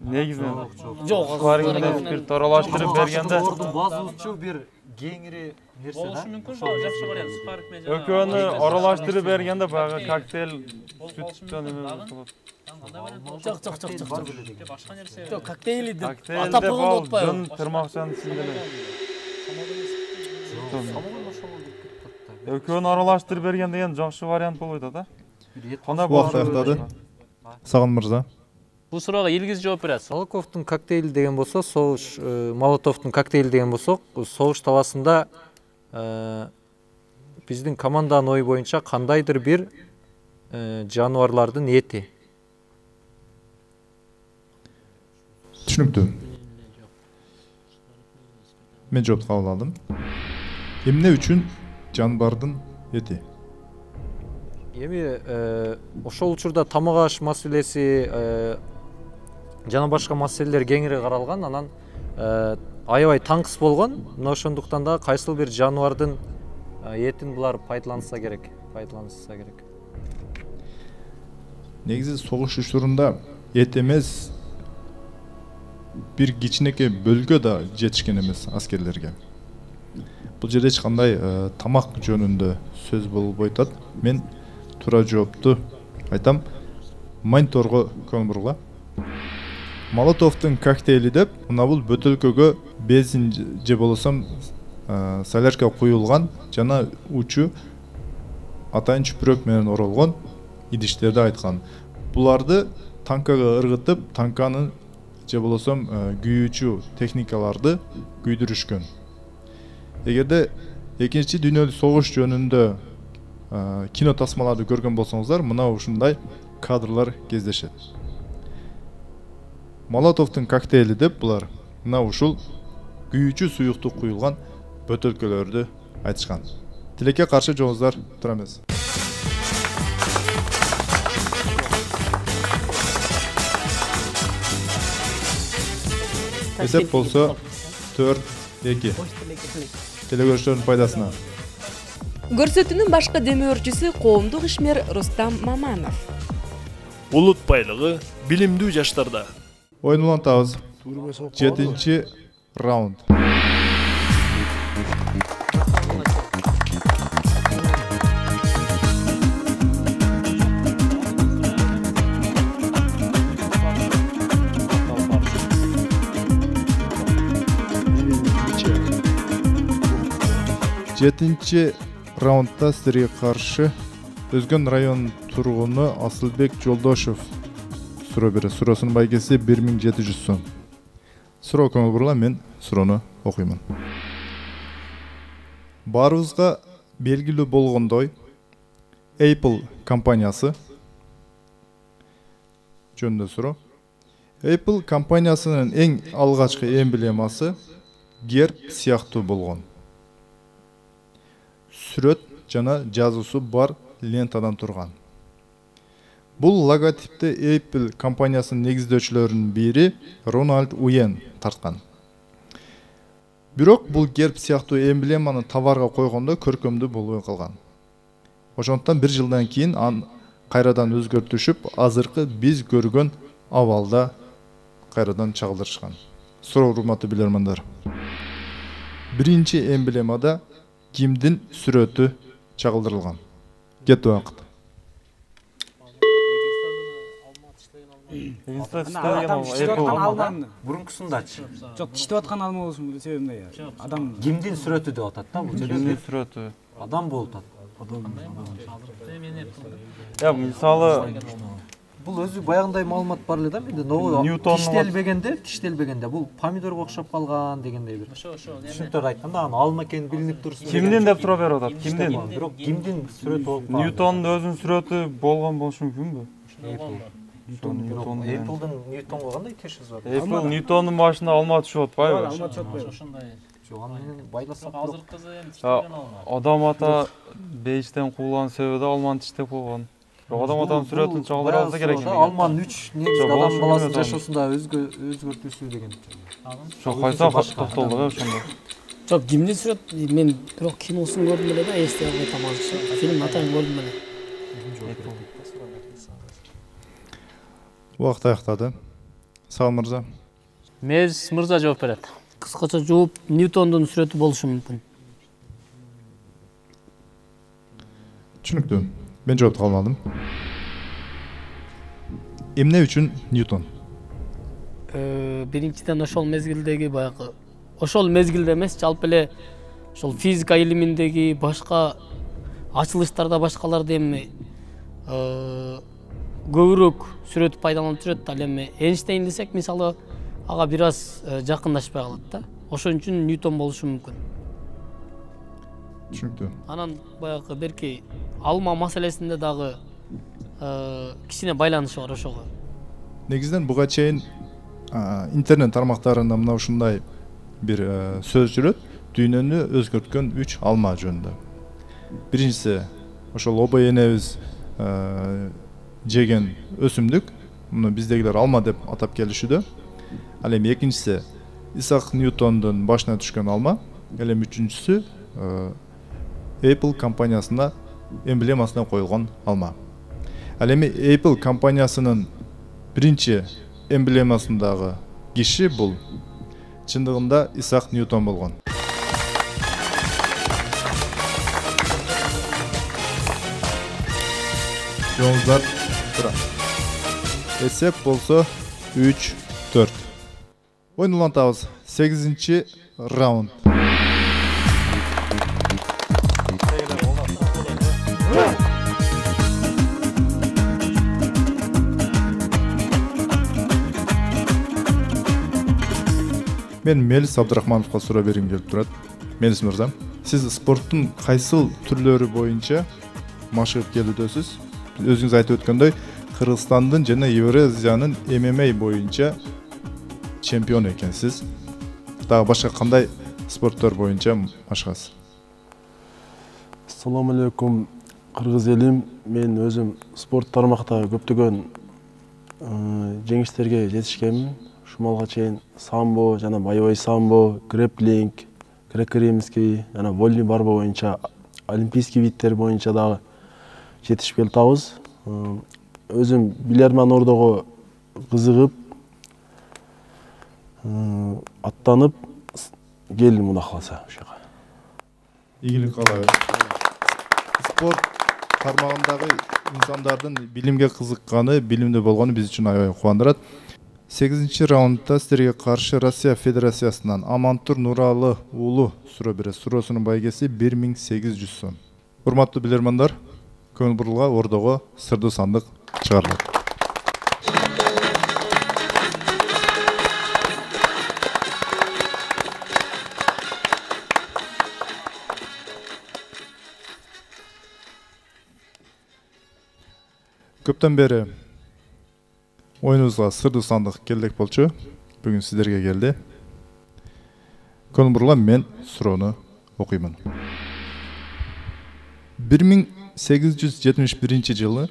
Негизинен Жок, сухарик менен спирт аралаштырып бергенде базуучу бир кеңири нерсе да. Болушу мүмкүн, жакшы вариант. Сухарик менен экөөнү аралаштырып бергенде баягы коктейл сүттөн эме болот. Жок. Башка нерсе. Жок, коктейли деп Коктейл атап деп койгондо ал отпайбы? жөн тырмакчанын ичинде. Экөөнү аралаштырып берген деген жакшы вариант болбойт да. Кандай Убакыт аяктады. Сагын мырза. Бул суроого Илгиз жооп берет. Солоковдун коктейли деген болсо, согуш Молотовдун коктейли деген болсо, согуш табасында биздин команданын ою боюнча кандайдыр бир жаныбарлардын эти. Түшүнүктүү. Мен жооп кабыл алдым. Эмне үчүн жаныбардын эти? Эми ошол учурда тамак аш маселеси жана башка маселелер кеңири каралган, анан аябай таңкыс болгон. Мына ошондуктан да кайсыл бир жаныбардын этин булар пайдаланса керек. Негизи согуш учурунда эт эмес бир кичинекей бөлгө да жетишкен эмес аскерлерге. Бул жерде эч кандай тамак жөнүндө сөз болбой атат. Мен туура жоопту айтам. Мониторго көңүл бургула. Молотовдун коктейли деп, мына бул бөтөлкөгө бензин же болсом солярка куюлган жана учу атайын чүпүрөк менен оролгон идиштерди айткан. Буларды танкага ыргытып, танканын же болсом күйүүчү техникаларды күйдүрүшкөн. Эгерде экинчи дүйнөлүк согуш жөнүндө кино тасмаларды көргөн болсоңуздар, мына ушундай кадрлар кездешет. Молотовдун коктейли деп булар мына ушул күйүүчү суюктук куюлган бөтөлкөлөрдү айтышкан. Тилекке каршы жооңуздар тура эмес. Эсеп болсо 4-2. Телекөрүүчүлөрдүн пайдасына. Көрсөтүүнүн башкы демөөрчүсү коомдук ишмер Рустам Маманов. Улут байлыгы билимдүү жаштарда. Oyun улантабыз. 7-ci rauнд. 7 раундда сіздерге қаршы Өзгөн район тұрғыны Асылбек Жолдошев суроо берет. Суроосунун байгеси 1700 сом. Суроо көңүл бурула, мен суроону окуймун. Баарыбызга белгилүү болгондой, Apple компаниясы жөнүндө суроо. Apple компаниясынын эң алгачкы эмблемасы герб сыяктуу болгон. Сүрөт жана жазуусу бар лентадан турган. Бул логотипти Apple компаниясынын негиздөөчүлөрүнүн бири Рональд Уен тарткан. Бирок бул герб сыяктуу эмблеманы товарга койгондо көркөмдүү болбой калган. Ошондуктан 1 жылдан кийин кайрадан өзгөртүшүп, азыркы биз көргөн абалда кайрадан чагылдырышкан. Суроо, урматтуу билермандар. Биринчи эмблемада кимдин сүрөтү чагылдырылган? Кетти убакыт. Мурункусундачы. Жок, тиштеп аткан алма болушун бул себеби мындай. Адам Кимдин сүрөтү деп атат да бул жерде? Кимдин сүрөтү? Адам болуп атат. Я мисалы бул өзү баягындай маалымат бар эле да менде. Тиштелбегенде бул помидорго окшоп калган дегендей бир. Түшүнүктөрдү айтканда анын алма экени билинип турсун. Кимдин деп суроо берип атат? Кимдин? Бирок кимдин сүрөтү болуп калган? Ньютондун өзүнүн сүрөтү болгон болушу мүмкүнбү? Apple'дын Ньютонго кандай тешиси бар? Apple Ньютондун башына алма түшүп атпайбы? алма чөкпөй. Жок, аны менен байласак Адам ата бейичтен куулган себеби да алманы тиштеп койгон. Адам атанын сүрөтүн чагылдыра алса керек экен. Алманын 3 негизги адам баласынын жашоосунда өзгөртүүсү деген. Жок, кайса токтолдук ошондо. Жок, кимдин сүрөт мен бирок киносун көрдүм эле да, эстеп атам азырча. Фильм атайын көрдүм эле. Убакыт аяктады. Сагын мырза. Мез мырза жооп берет. Кыскача жооп Ньютондун сүрөтү болушу мүмкүн. Түшүнүктүү. Мен жооп калмадым. Эмне үчүн Ньютон? Биринчиден ошол мезгилдеги баягы ошол мезгилде эмес, жалпы эле ошол физика илиминдеги башка ачылыштарда башкаларды эми көбүрөөк сүрөт пайдаланып жүрөт. Ал эми Эйнштейн десек, мисалы, ага бир аз жакындашпай калат да. Ошон үчүн Ньютон болушу мүмкүн. Түшүнүктүү. Анан баягы берки алма маселесинде дагы кичине байланышы бар ошого. Негизинен буга чейин интернет тармактарында мына ушундай бир сөз жүрөт. Дүйнөнү өзгөрткөн 3 алма жөнүндө. Биринчиси ошол обо энебиз жеген өсүмдүк. Муну биздегилер алма деп атап келишүүдө. Ал эми экинчиси Исаак Ньютондун башына түшкөн алма. Ал эми үчүнчүсү Apple компаниясына эмблемасына коюлган алма. Ал эми Apple компаниясынын биринчи эмблемасындагы киши бул чындыгында Исаак Ньютон болгон. Жоңуздар эсеп болсо 3-4. Oyun ulantабыз. 8-ci rauнд. Мен Мелис Абдрахмановго суроо бергим келип турат. Мелис мырза, сиз спорттун кайсыл түрлөрү боюнча машыгып келүүдөсүз? Өзүңүз айтып өткөндөй, Кыргызстандын жана Евразиянын MMA боюнча чемпион экенсиз. Дагы башка кандай спорттор боюнча машыгасыз? Ассаламу алейкум, кыргыз элим. Мен өзүм спорт тармактагы көптөгөн жеңиштерге жетишкенмин. Шумалга чейин самбо жана боевой самбо, грэпплинг, греко-римский жана вольный барба боюнча олимпийский видтер боюнча дагы жетишип келатабыз. Өзүм билерман ордого кызыгып аттанып келдим мына калса ошо жака. Ийгилик каалайбыз. Спорт тармагындагы инсандардын билимге кызыкканы, билимдүү болгону биз үчүн аябай кубандырат. 8 раундда сіздерге қаршы Россия Федерациясынан Амантур Нуралы уулу суроо берет. Суроосунун байгеси 1800 сом. Урматтуу билермандар, көңүл бурулга ордого сырдуу сандык чыгарылат. Көптөн бери oyunumuzga sırdı sandık geldik bolçu. Bugün sizlerge geldi. Көңүл бурулган мен суроону окуймун. 1871 жылы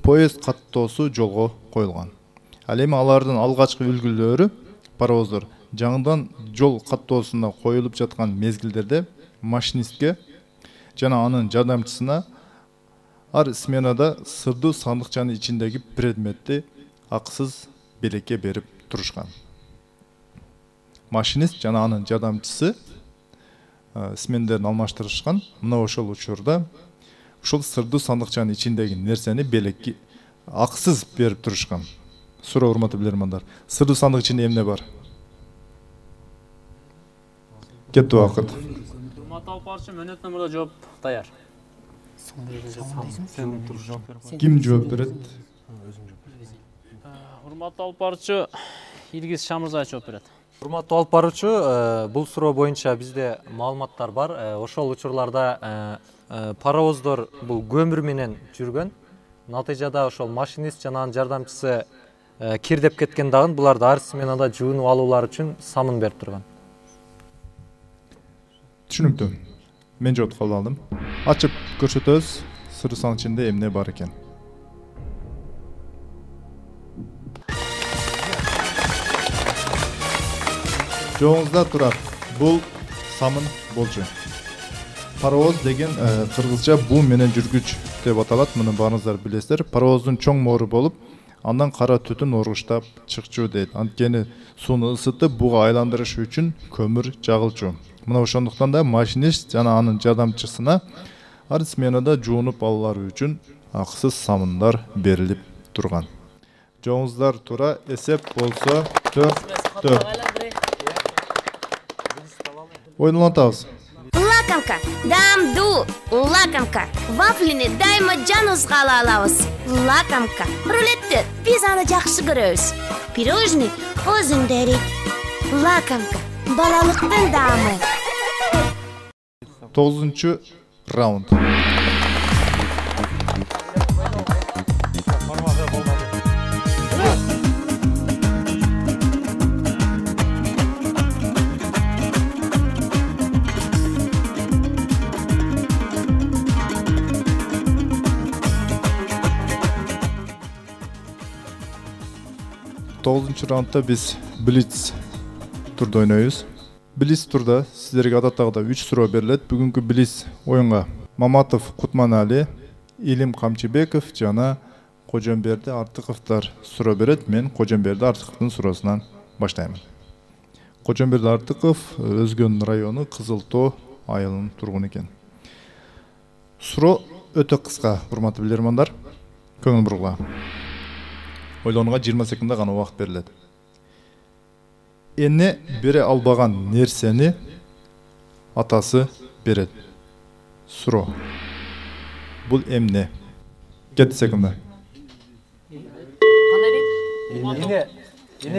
поезд каттоосу жолго коюлган. Ал эми алардын алгачкы үлгүлөрү паровоздор жаңыдан жол каттоосуна коюлуп жаткан мезгилдерде машинистке жана анын жардамчысына ар сменада сырдуу сандыкчанын ичиндеги предметти акысыз белекке берип турушкан. Машинист жана анын жардамчысы смендерин алмаштырышкан. Мына ошол учурда ушул сырдуу сандыкчанын ичиндеги нерсени белекке акысыз берип турушкан. Суроо, урматтуу билермандар. Сырдуу сандык ичинде эмне бар? Кетти убакыт. Урматтуу алпарчы, мөөнөттөн мурда жооп даяр. Ким жооп берет? Урматтуу алпарчы, Илгиз Шамырза жооп берет. Урматтуу алып баруучу, бул суроо боюнча бизде маалыматтар бар. Ошол учурларда паровоздор бул көмүр менен жүргөн. Натыйжада ошол машинист жана анын жардамчысы кирдеп кеткен дагы буларды ар сменада жуунуп алуулар үчүн самын берип турган. Түшүнүктүү. Мен жооп кабыл алдым. Ачып көрсөтөбүз, сырдуу сандык ичинде эмне бар экен. Жоңузда турат. Бул самын болчу. Паровоз деген кыргызча буу менен жүргүч деп аталат. Муну баарыңыздар билесиздер. Паровоздун чоң моору болуп, андан кара түтүн оргуштап чыкчу дейт. Анткени сууну ысытып буга айландырыш үчүн көмүр жагылчу. Мына ошондуктан да машинист жана анын жардамчысына ар сменада жуунуп алуулары үчүн акысыз самындар берилип турган. Жоңуздар тура, эсеп болсо 4-4. Ойлонтабыз. Лакомка, дамду, лакомка. Вафлини дайыма жаныбызга ала алабыз. Лакомка. Рулетти биз аны жакшы көрөбүз. Пирожный өзүндө эрийт. Лакомка. Балалыктын даамы. 9 раунд. Раундда биз Блиц турда ойнойбуз. Блиц турда сиздерге адаттагыдай 3 суроо берилет. Бүгүнкү Блиц оюнга Маматов Кутманали, Илим Камчыбеков жана Кожомберди Артыковдор суроо берет. Мен Кожомберди Артыковдун суроосунан баштаймын. Кожомберди Артыков Өзгөн району Кызыл Тоо айылынын тургуну экен. Суроо өтө кыска, урматтуу билермандар. Көңүл бурууга. Ойлонууга 20 секундда гана убакыт берилет. Эне бере албаган нерсени атасы берет. Суроо. Бул эмне? 7 секундда. Эне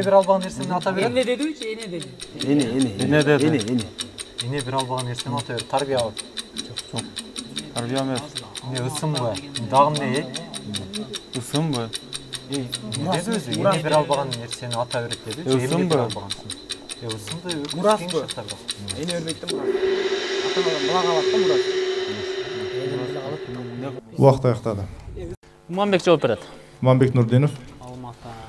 бир албаган нерсени ата берет. Эне дедичи, эне деди. Эне деди. Эне бир албаган нерсени ата берет. Тарбиябы. Жок. Тарбия эмес. Эне ысымбы? Дагы эмне? Ысымбы? Эне бир албаган нерсени ата берет деди. Ысымбы? Ысымды Мураспы? Эне өрбөйттү мурас. Атанадан булага алат да мурас. Убакыт аяктады. Уманбек жооп берет. Уманбек Нурдинов.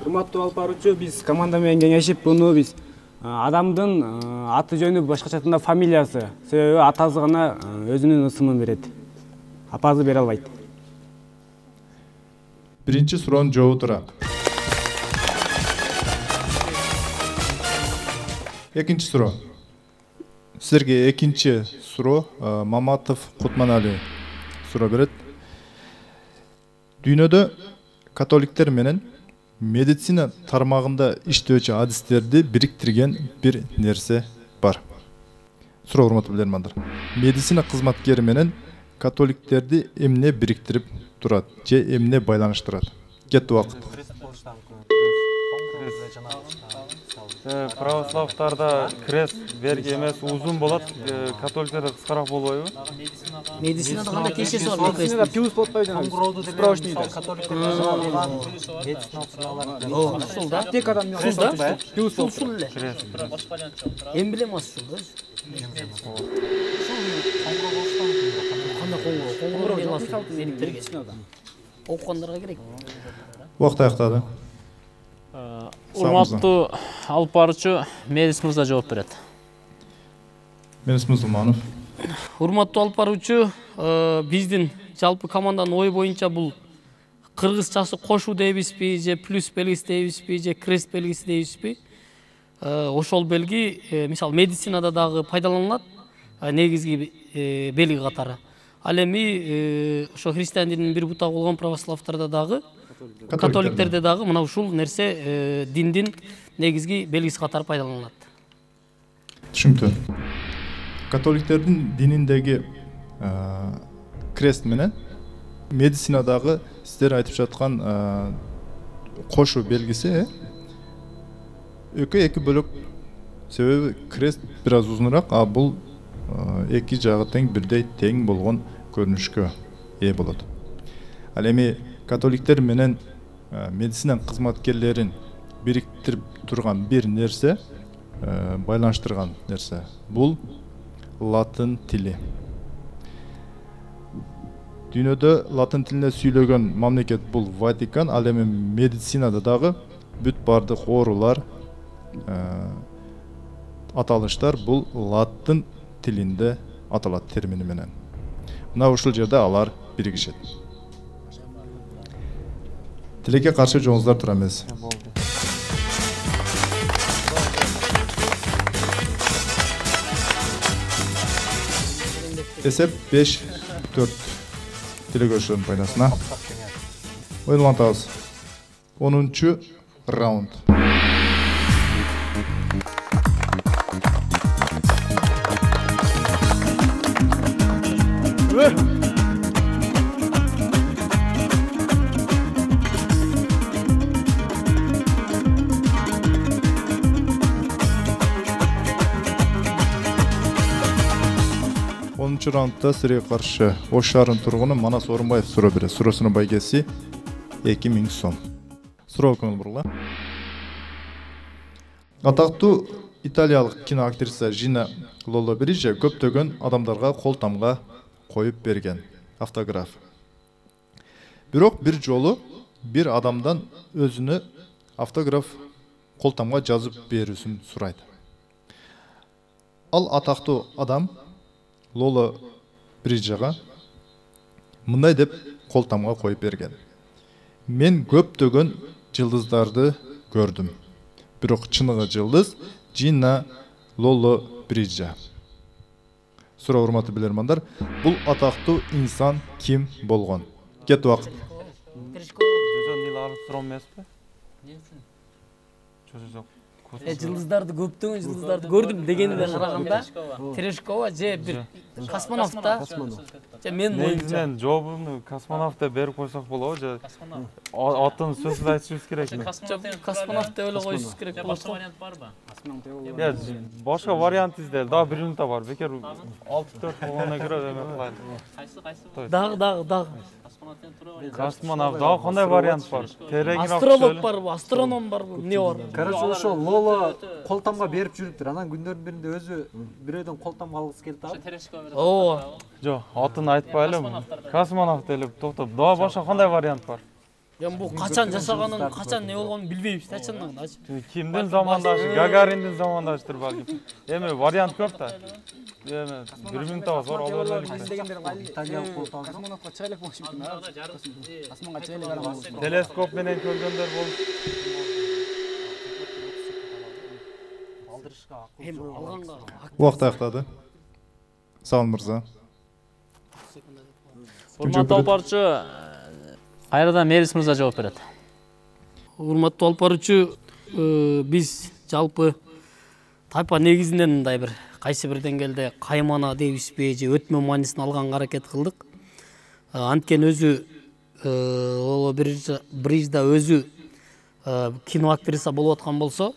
Урматтуу алып баруучу, биз команда менен кеңешип буну биз адамдын аты жөнү башкача фамилиясы. Себеби атасы гана өзүнүн ысымын берет. Апасы бере албайт. Биринчи суроонун жообу тура. Экинчи суроо. Сиздерге экинчи суроо Маматов Кутманали суроо берет. Дүйнөдө католиктер менен медицина тармагында иштөөчү адистерди бириктирген бир нерсе бар. Суроо урматтуу билермандар. Медицина кызматкери менен католиктерди эмне бириктирип турат же эмне байланыштырат? Кетти убакыт. Православтарда крест берги эмес узун болот, католиктерде кыскараак болбойбу? Медицинада кандай кешеси бар? Медицинада пиус болуп койду. Справочныйда. Ушул да? Аптекадан Ушул да? Пиус болуп Ушул эле. Эми билем ушул да. Кандай коңгуроо медиктерге. Окугандарга керек. Убакыт аяктады. Урматтуу алып баруучу Мелис мырза жооп берет. Мелис Мусулманов. Урматтуу алып баруучу, биздин жалпы команданын ою боюнча бул кыргызчасы кошуу дейбизби, же плюс белгиси дейбизби, же крест белгиси дейбизби? Ошол белги мисалы медицинада дагы пайдаланылат, негизги белги катары. Ал эми ошо христиан дининин бир бутагы болгон православтарда дагы, католиктерде дагы мына ушул нерсе диндин негизги белгиси катары пайдаланылат. Түшүнүктүү. Католиктердин дининдеги крест менен медицинадагы сиздер айтып жаткан кошуу белгиси эки бөлөк. Себеби крест бир аз узунураак, а бул эки жагы тең бирдей тең болгон көрүнүшкө ээ болот. Ал эми католиктер менен медицина кызматкерлерин бириктирип турган бир нерсе, байланыштырган нерсе, бул латын тили. Дүйнөдө латын тилинде сүйлөгөн мамлекет бул Ватикан, ал эми медицинада дагы бүт бардык оорулар, аталыштар бул латын тилинде аталат термини менен. Мына ушул жерде алар биригишет. Тилекке каршы жооңуздар тура эмес. Эсеп 5-4 тилекөрүшүлөрдүн пайдасына. Оюнлантабыз. 10-чу раунд. Раундда сирге каршы Ош шаарынын тургуну Манас Орунбаев суроо берет. Суроосунун байгеси 2000 сом. Суроо көңүл бурула. Атактуу италиялык кино актриса Жина Лоллобриджа көптөгөн адамдарга кол тамга коюп берген автограф. Бирок бир жолу бир адамдан өзүнө автограф кол тамга жазып берүүсүн сурайт. Ал атактуу адам Лола Бриджага мындай деп кол тамга коюп берген. Мен көптөгөн жылдыздарды көрдүм. Бирок чыныгы жылдыз Жина Лола Бриджа. Суроо урматтуу билермандар, бул атактуу инсан ким болгон? Кет убакыт. Жылдыздарды көптөгөн жылдыздарды көрдүм дегенине караганда Терешкова же бир космонавт да. Же мен негизинен жообумду космонавт деп берип койсок болобу же атын сөзсүз айтышыбыз керекми? Космонавт деп эле коюшубуз керек болот. Башка вариант барбы? Башка вариант издел. Дагы бир минутта бар. Бекер 6-4 болгондон көрө эме кылайын. Дагы. Космонавт дагы кандай вариант бар? Астролог барбы, астроном барбы, эмне бар? Короче, ошо Лола кол тамга берип жүрүптүр. Анан күндөрдүн биринде өзү бирөөдөн кол тамга алгысы келди да. Ооба. Жок, атын айтпай эле. Космонавт эле токтоп. Дагы башка кандай вариант бар? Мен бул качан жашаганын, качан не болгонун билбейбиз да, чындыгында. Кимдин замандашы? Гагариндин замандаштыр балким. Эми вариант көп да. Эми 1 минутта бар, алып берели. Италиялык кол тамга космонавтка чыга элек болушу мүмкүн. Асманга чыга элек адам болушу. Телескоп менен көргөндөр болуп. Убакыт аяктады. Сау мырза. Урматтуу алып баруучу, кайрадан Мелис мырза жооп берет. урматтуу алып баруучу, биз жалпы тайпа негизинен мындай бир кайсы бир деңгээлде каймана дейбизби же өтмө маанисин алганга аракет кылдык. Анткени өзү Лоло Брижда өзү кино актриса болуп аткан болсо,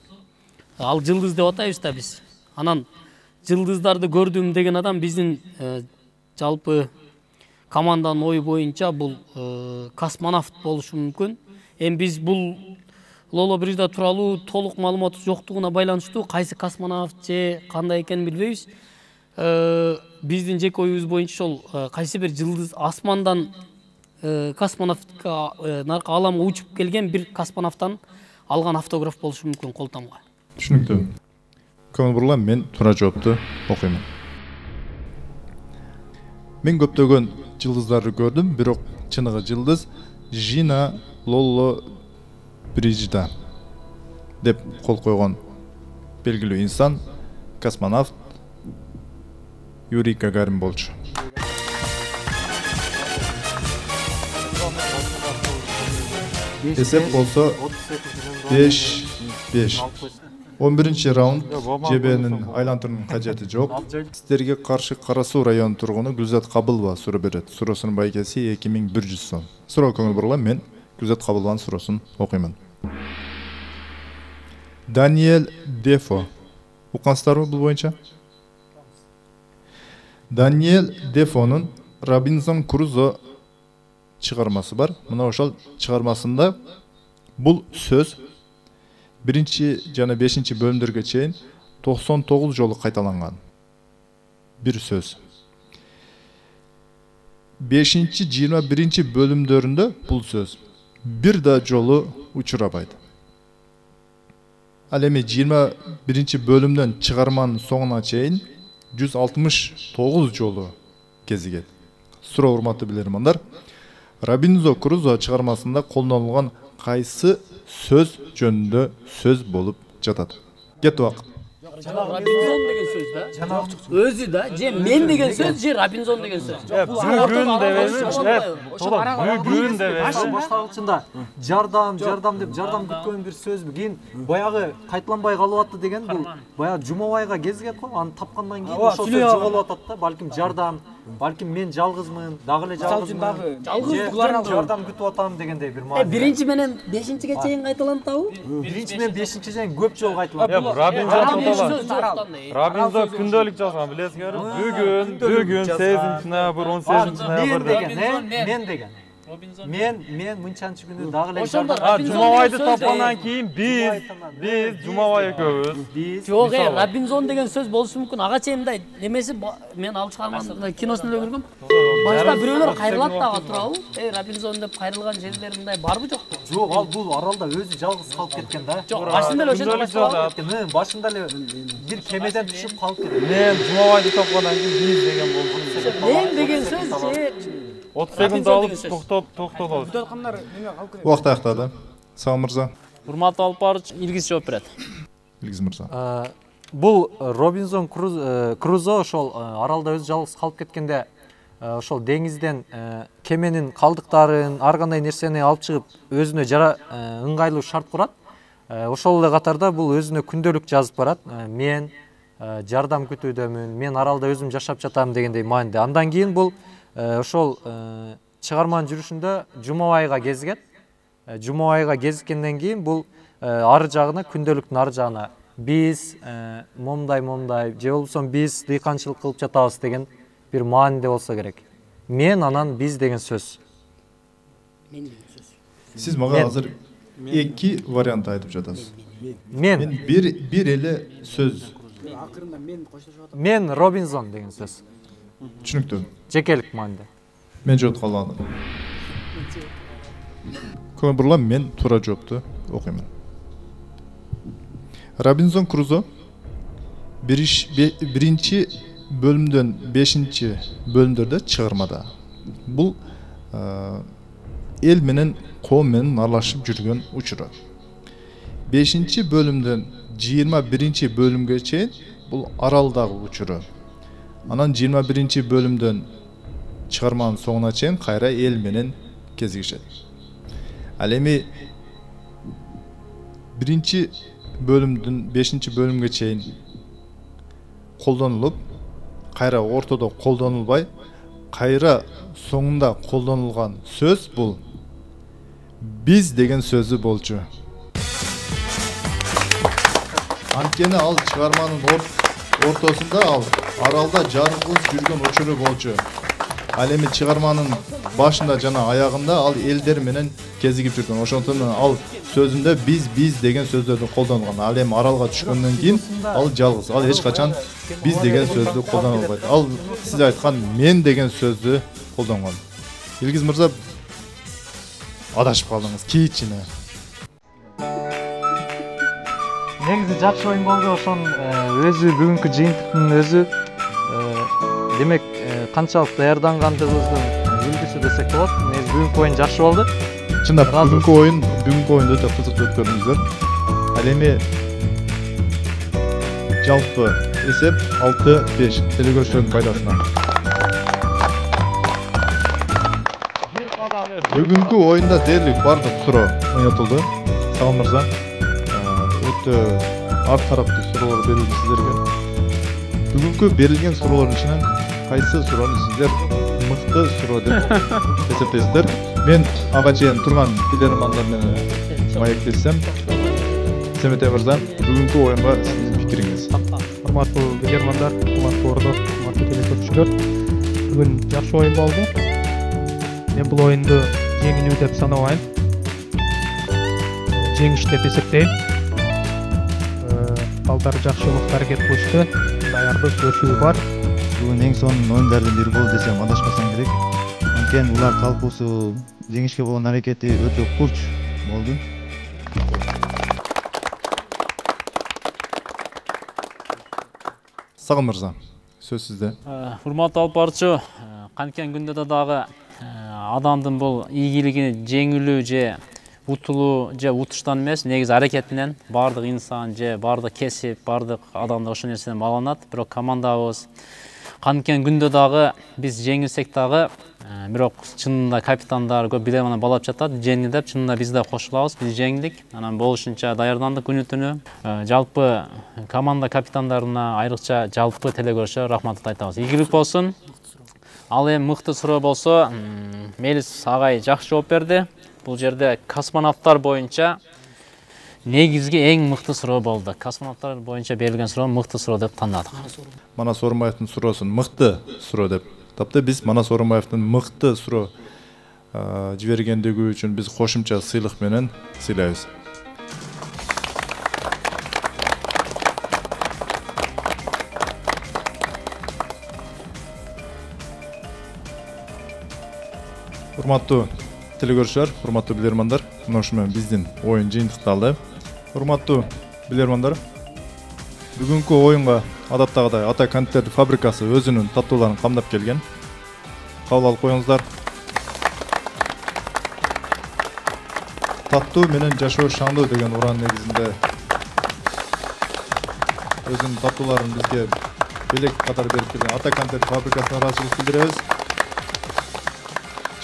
ал жылдыз деп атайбыз да биз. Анан жылдыздарды көрдүм деген адам биздин жалпы команданын ою боюнча бул космонавт болушу мүмкүн. Эми биз бул Лоло Брижда тууралуу толук маалымат жоктугуна байланыштуу кайсы космонавт же кандай экенин билбейбиз. Биздин жеке оюбуз боюнча ошол кайсы бир жылдыз асмандан космонавтка наркы аламга учуп келген бир космонавттан алган автограф болушу мүмкүн колтомго. Түшүнүктүү. Көңүл бурула, мен туура жоопту окуймун. Мен көптөгөн жылдыздарды көрдүм, бирок чыныгы жылдыз Жина Лоло Брижда деп кол койгон белгилүү инсан космонавт Юрий Гагарин болчу. Эсеп болсо 5-5. 11-чи раунд жебенин айлантырууунун кажети жок. Сиздерге каршы Кара Суу районунун тургуну Гүлзат Кабылова суроо берет. Суроосунун байкеси 2100 сом. Суроо көңүл бурула, мен Гүлзат Кабылованын суроосун окуймун. Даниэль Дефо. Уккансыздарбы бул боюнча? Даниэль Дефонун Робинзон Крузо чыгармасы бар. Мына ошол чыгармасында бул сөз 1 жана 5 бөлүмдөргө чейин 99 жолу кайталанган. Бир сөз. 5-21 бөлүмдөрүндө бул сөз бир да жолу учурабайт. Ал эми 21 бөлүмдөн чыгарманын соңуна чейин 169 жолу кезигет. Суроо, урматтуу билермандар, Робинзон Крузо чыгармасында колдонулган кайсы сөз жөнүндө сөз болуп жатат? Кет убакыт. Робинзон деген сөз да. Өзү да, же мен деген сөз, же Робинзон деген сөз. Бүгүн деп башталгычында жардам деп жардам күткөн бир сөзбү. Кийин баягы кайталанбай калып атты деген бул баягы Жумабайга кезигет го. Аны тапкандан кийин ошол сөз жоголуп атат да. Балким жардам, балким мен жалгызмын, дагы эле жалгызмын. Жардам күтүп атам дегендей бир маани. Биринчи менен 5-чиге чейин кайталанып табы? Биринчи менен 5-чиге чейин көп жолу кайталанып. Робинзон күндөлүк жазган, билесиңерби? Бүгүн 8-ноябрь, 18-ноябрь деген. Мен мынчанчы күнү дагы эле Жумабайды тапкандан кийин биз Жумабай экөөбүз. Жок, Робинзон деген сөз болушу мүмкүн. Ага чейин мындай немеси мен ал чыгарманы киносун эле көргөм. Башта бирөөлөр кайрылат дагы турабы? Робинзон деп кайрылган жерлер мындай барбы жокпу? Жок, ал бул аралда өзү жалгыз калып кеткен да. Жок, башында эле ошентип башталат. Башында эле бир кемеден түшүп калып кеткен. Мен Жумабайды тапкандан кийин биз деген болду. Мен деген сөз же 30 секунд алып токтолобуз. Убакыт аяктады. Сау мырза. Урматтуу алып баруучу Илгиз жооп берет. Илгиз мырза. Бул Робинзон Крузо ошол аралда өзү жалгыз калып кеткенде ошол деңизден кеменин калдыктарын, ар кандай нерсени алып чыгып өзүнө ыңгайлуу шарт курат. Ошол эле катарда бул өзүнө күндөлүк жазып барат. Мен жардам күтүүдөмүн, мен аралда өзүм жашап жатам дегендей мааниде. Андан кийин бул ошол чыгарманын жүрүшүндө Жумабайга кезигет. Жумабайга кезиккенден кийин бул ары жагына, күндөлүктүн ары жагына биз момдай же болбосо биз дыйканчылык кылып жатабыз деген бир мааниде болсо керек. Мен анан биз деген сөз. Сиз мага азыр эки вариант айтып жатасыз. Мен бир эле сөз. Мен Робинзон деген сөз. Түшүнүктүү. Жекелик мааниде. Мен жооп калгам. Көңүл бурула, мен туура жоопту окуймун. Робинзон Крузо биринчи бөлүмдөн 5-чи бөлүмдөрдө чыгармада. Бул эл менен коом менен аралашып жүргөн учуру. 5-чи бөлүмдөн 21-чи бөлүмгө чейин бул аралдагы учуру. Анан 21-чи бөлүмдөн чыгарманын соңуна чейин кайра эл менен кезигишет. Ал эми birinci bölümdün 5. bölümge çeyin koldanılıp, kayra ortada koldanılbay, kayra soңунда koldanılgan söz bu. Biz degen sözü bolчу. Antkeni al çıkarmanın ortasında al. Aralda jargыз жүргөн учуру болчу. Ал эми чыгарманын башында жана аягында ал элдер менен кезигип жүргөн. Ошондон ал сөзүндө biz деген сөздөрдү колдонгон. Ал эми аралга түшкөндөн кийин ал жалгыз. Ал эч качан biz деген сөздү колдоно албайт. Ал сиз айткан мен деген сөздү колдонгон. Илгиз мырза адашып калдыңыз. Кийичине. Негизи жакшы оюн болду. Ошон өзү бүгүнкү жыйынтыктын өзү демек канчалык даярдангандыгыбыздын үлгүсү десек болот. Негизи бүгүнкү оюн жакшы болду. Чындап бүгүнкү оюнду да кызыктуу өткөрдүңүздөр. Ал эми жалпы эсеп 6-5 телекөрүүчүлөрдүн пайдасына. Бүгүнкү оюнда дээрлик бардык суроо ойнотулду. Сагым мырза, өтө ар тараптуу суроолор берилди сиздерге. Бүгүнкү берилген суроолордун ичинен кайсы суроону сиздер мыкты суроо деп эсептейсиздер? Мен ага чейин турган билермандар менен маектесем. Семете мырза, бүгүнкү оюнга сиздин пикириңиз? Урматтуу билермандар, урматтуу ордош, урматтуу телекөрүүчүлөр, бүгүн жакшы оюн болду. Мен бул оюнду жеңилүү деп санабайм. Жеңиш деп эсептейм. Балдар жакшылык аракет кылышты, даярдык өсүү бар. Бүгүн эң сонун оюндардын бири болду десем адашпасам керек. Анткени улар талкуусу, жеңишке болгон аракети өтө курч болду. Сагым мырза, сөз сизде. Урматтуу алып барчу, канткен күндө дагы адамдын бул ийгилигини жеңилүү же утулуу же утуштан эмес, негизи аракетинен бардык инсан же бардык кесип, бардык адамдар ошол нерседен мааланат. Бирок командабыз канткен күндө дагы биз жеңилсек дагы, бирок чынында капитандар көп билемана балап жатат, жеңди деп, чынында биз да кошулабыз, биз жеңдик. Анан болушунча даярдандык күнү-түнү. Жалпы команда капитандарына, айрыкча жалпы телекөрүүчүлөр рахмат айтабыз. Ийгилик болсун. Ал эми мыкты суроо болсо, Мелис агай жакшы жооп берди. Бул жерде космонавттар боюнча негизги эң мыкты суроо болду. Космонавттар боюнча берилген суроо мыкты суроо деп тандадык. Манас Орунбаевдин суроосун мыкты суроо деп тапты. Биз Манас Орунбаевдин мыкты суроо жибергендиги үчүн биз кошумча сыйлык менен сыйлайбыз. Урматтуу телекөрүүчүлөр, урматтуу билермандар, мына ушу менен биздин оюн жыйынтыкталды. Урматтуу билермандар, бүгүнкү оюнга адаттагыдай Ата контент фабрикасы өзүнүн таттууларын камдап келген. Кабыл алып коюңуздар. Таттуу менен жашоо шаңдуу деген уран негизинде өзүнүн таттууларын бизге белек катары берип келген Ата контент фабрикасына ыраазычылык билдиребиз.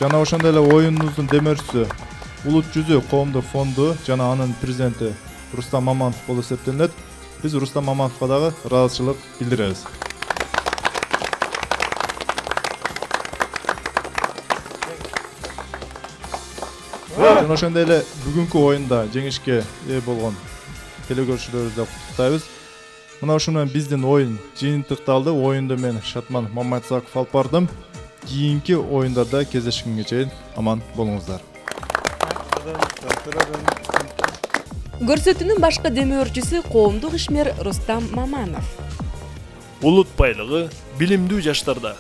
Жана ошондой эле оюнубуздун демөөрчүсү Улут жүзү коомдук фонду жана анын президенти Рустам Маманов болуп эсептелет. Биз Рустам Мамановго дагы ыраазычылык билдиребиз. Жана ошондой эле бүгүнкү оюнда жеңишке ээ болгон телекөрүүчүлөрүбүздү куттуктайбыз. Мына ушу менен биздин оюн жыйынтыкталды. Оюнду мен Шатман Маматсаков алып бардым. Кийинки оюндарда кездешкенге чейин аман болуңуздар. Көрсөтүүнүн башкы демөөрчүсү коомдук ишмер Рустам Маманов. Улут байлыгы билимдүү жаштарда.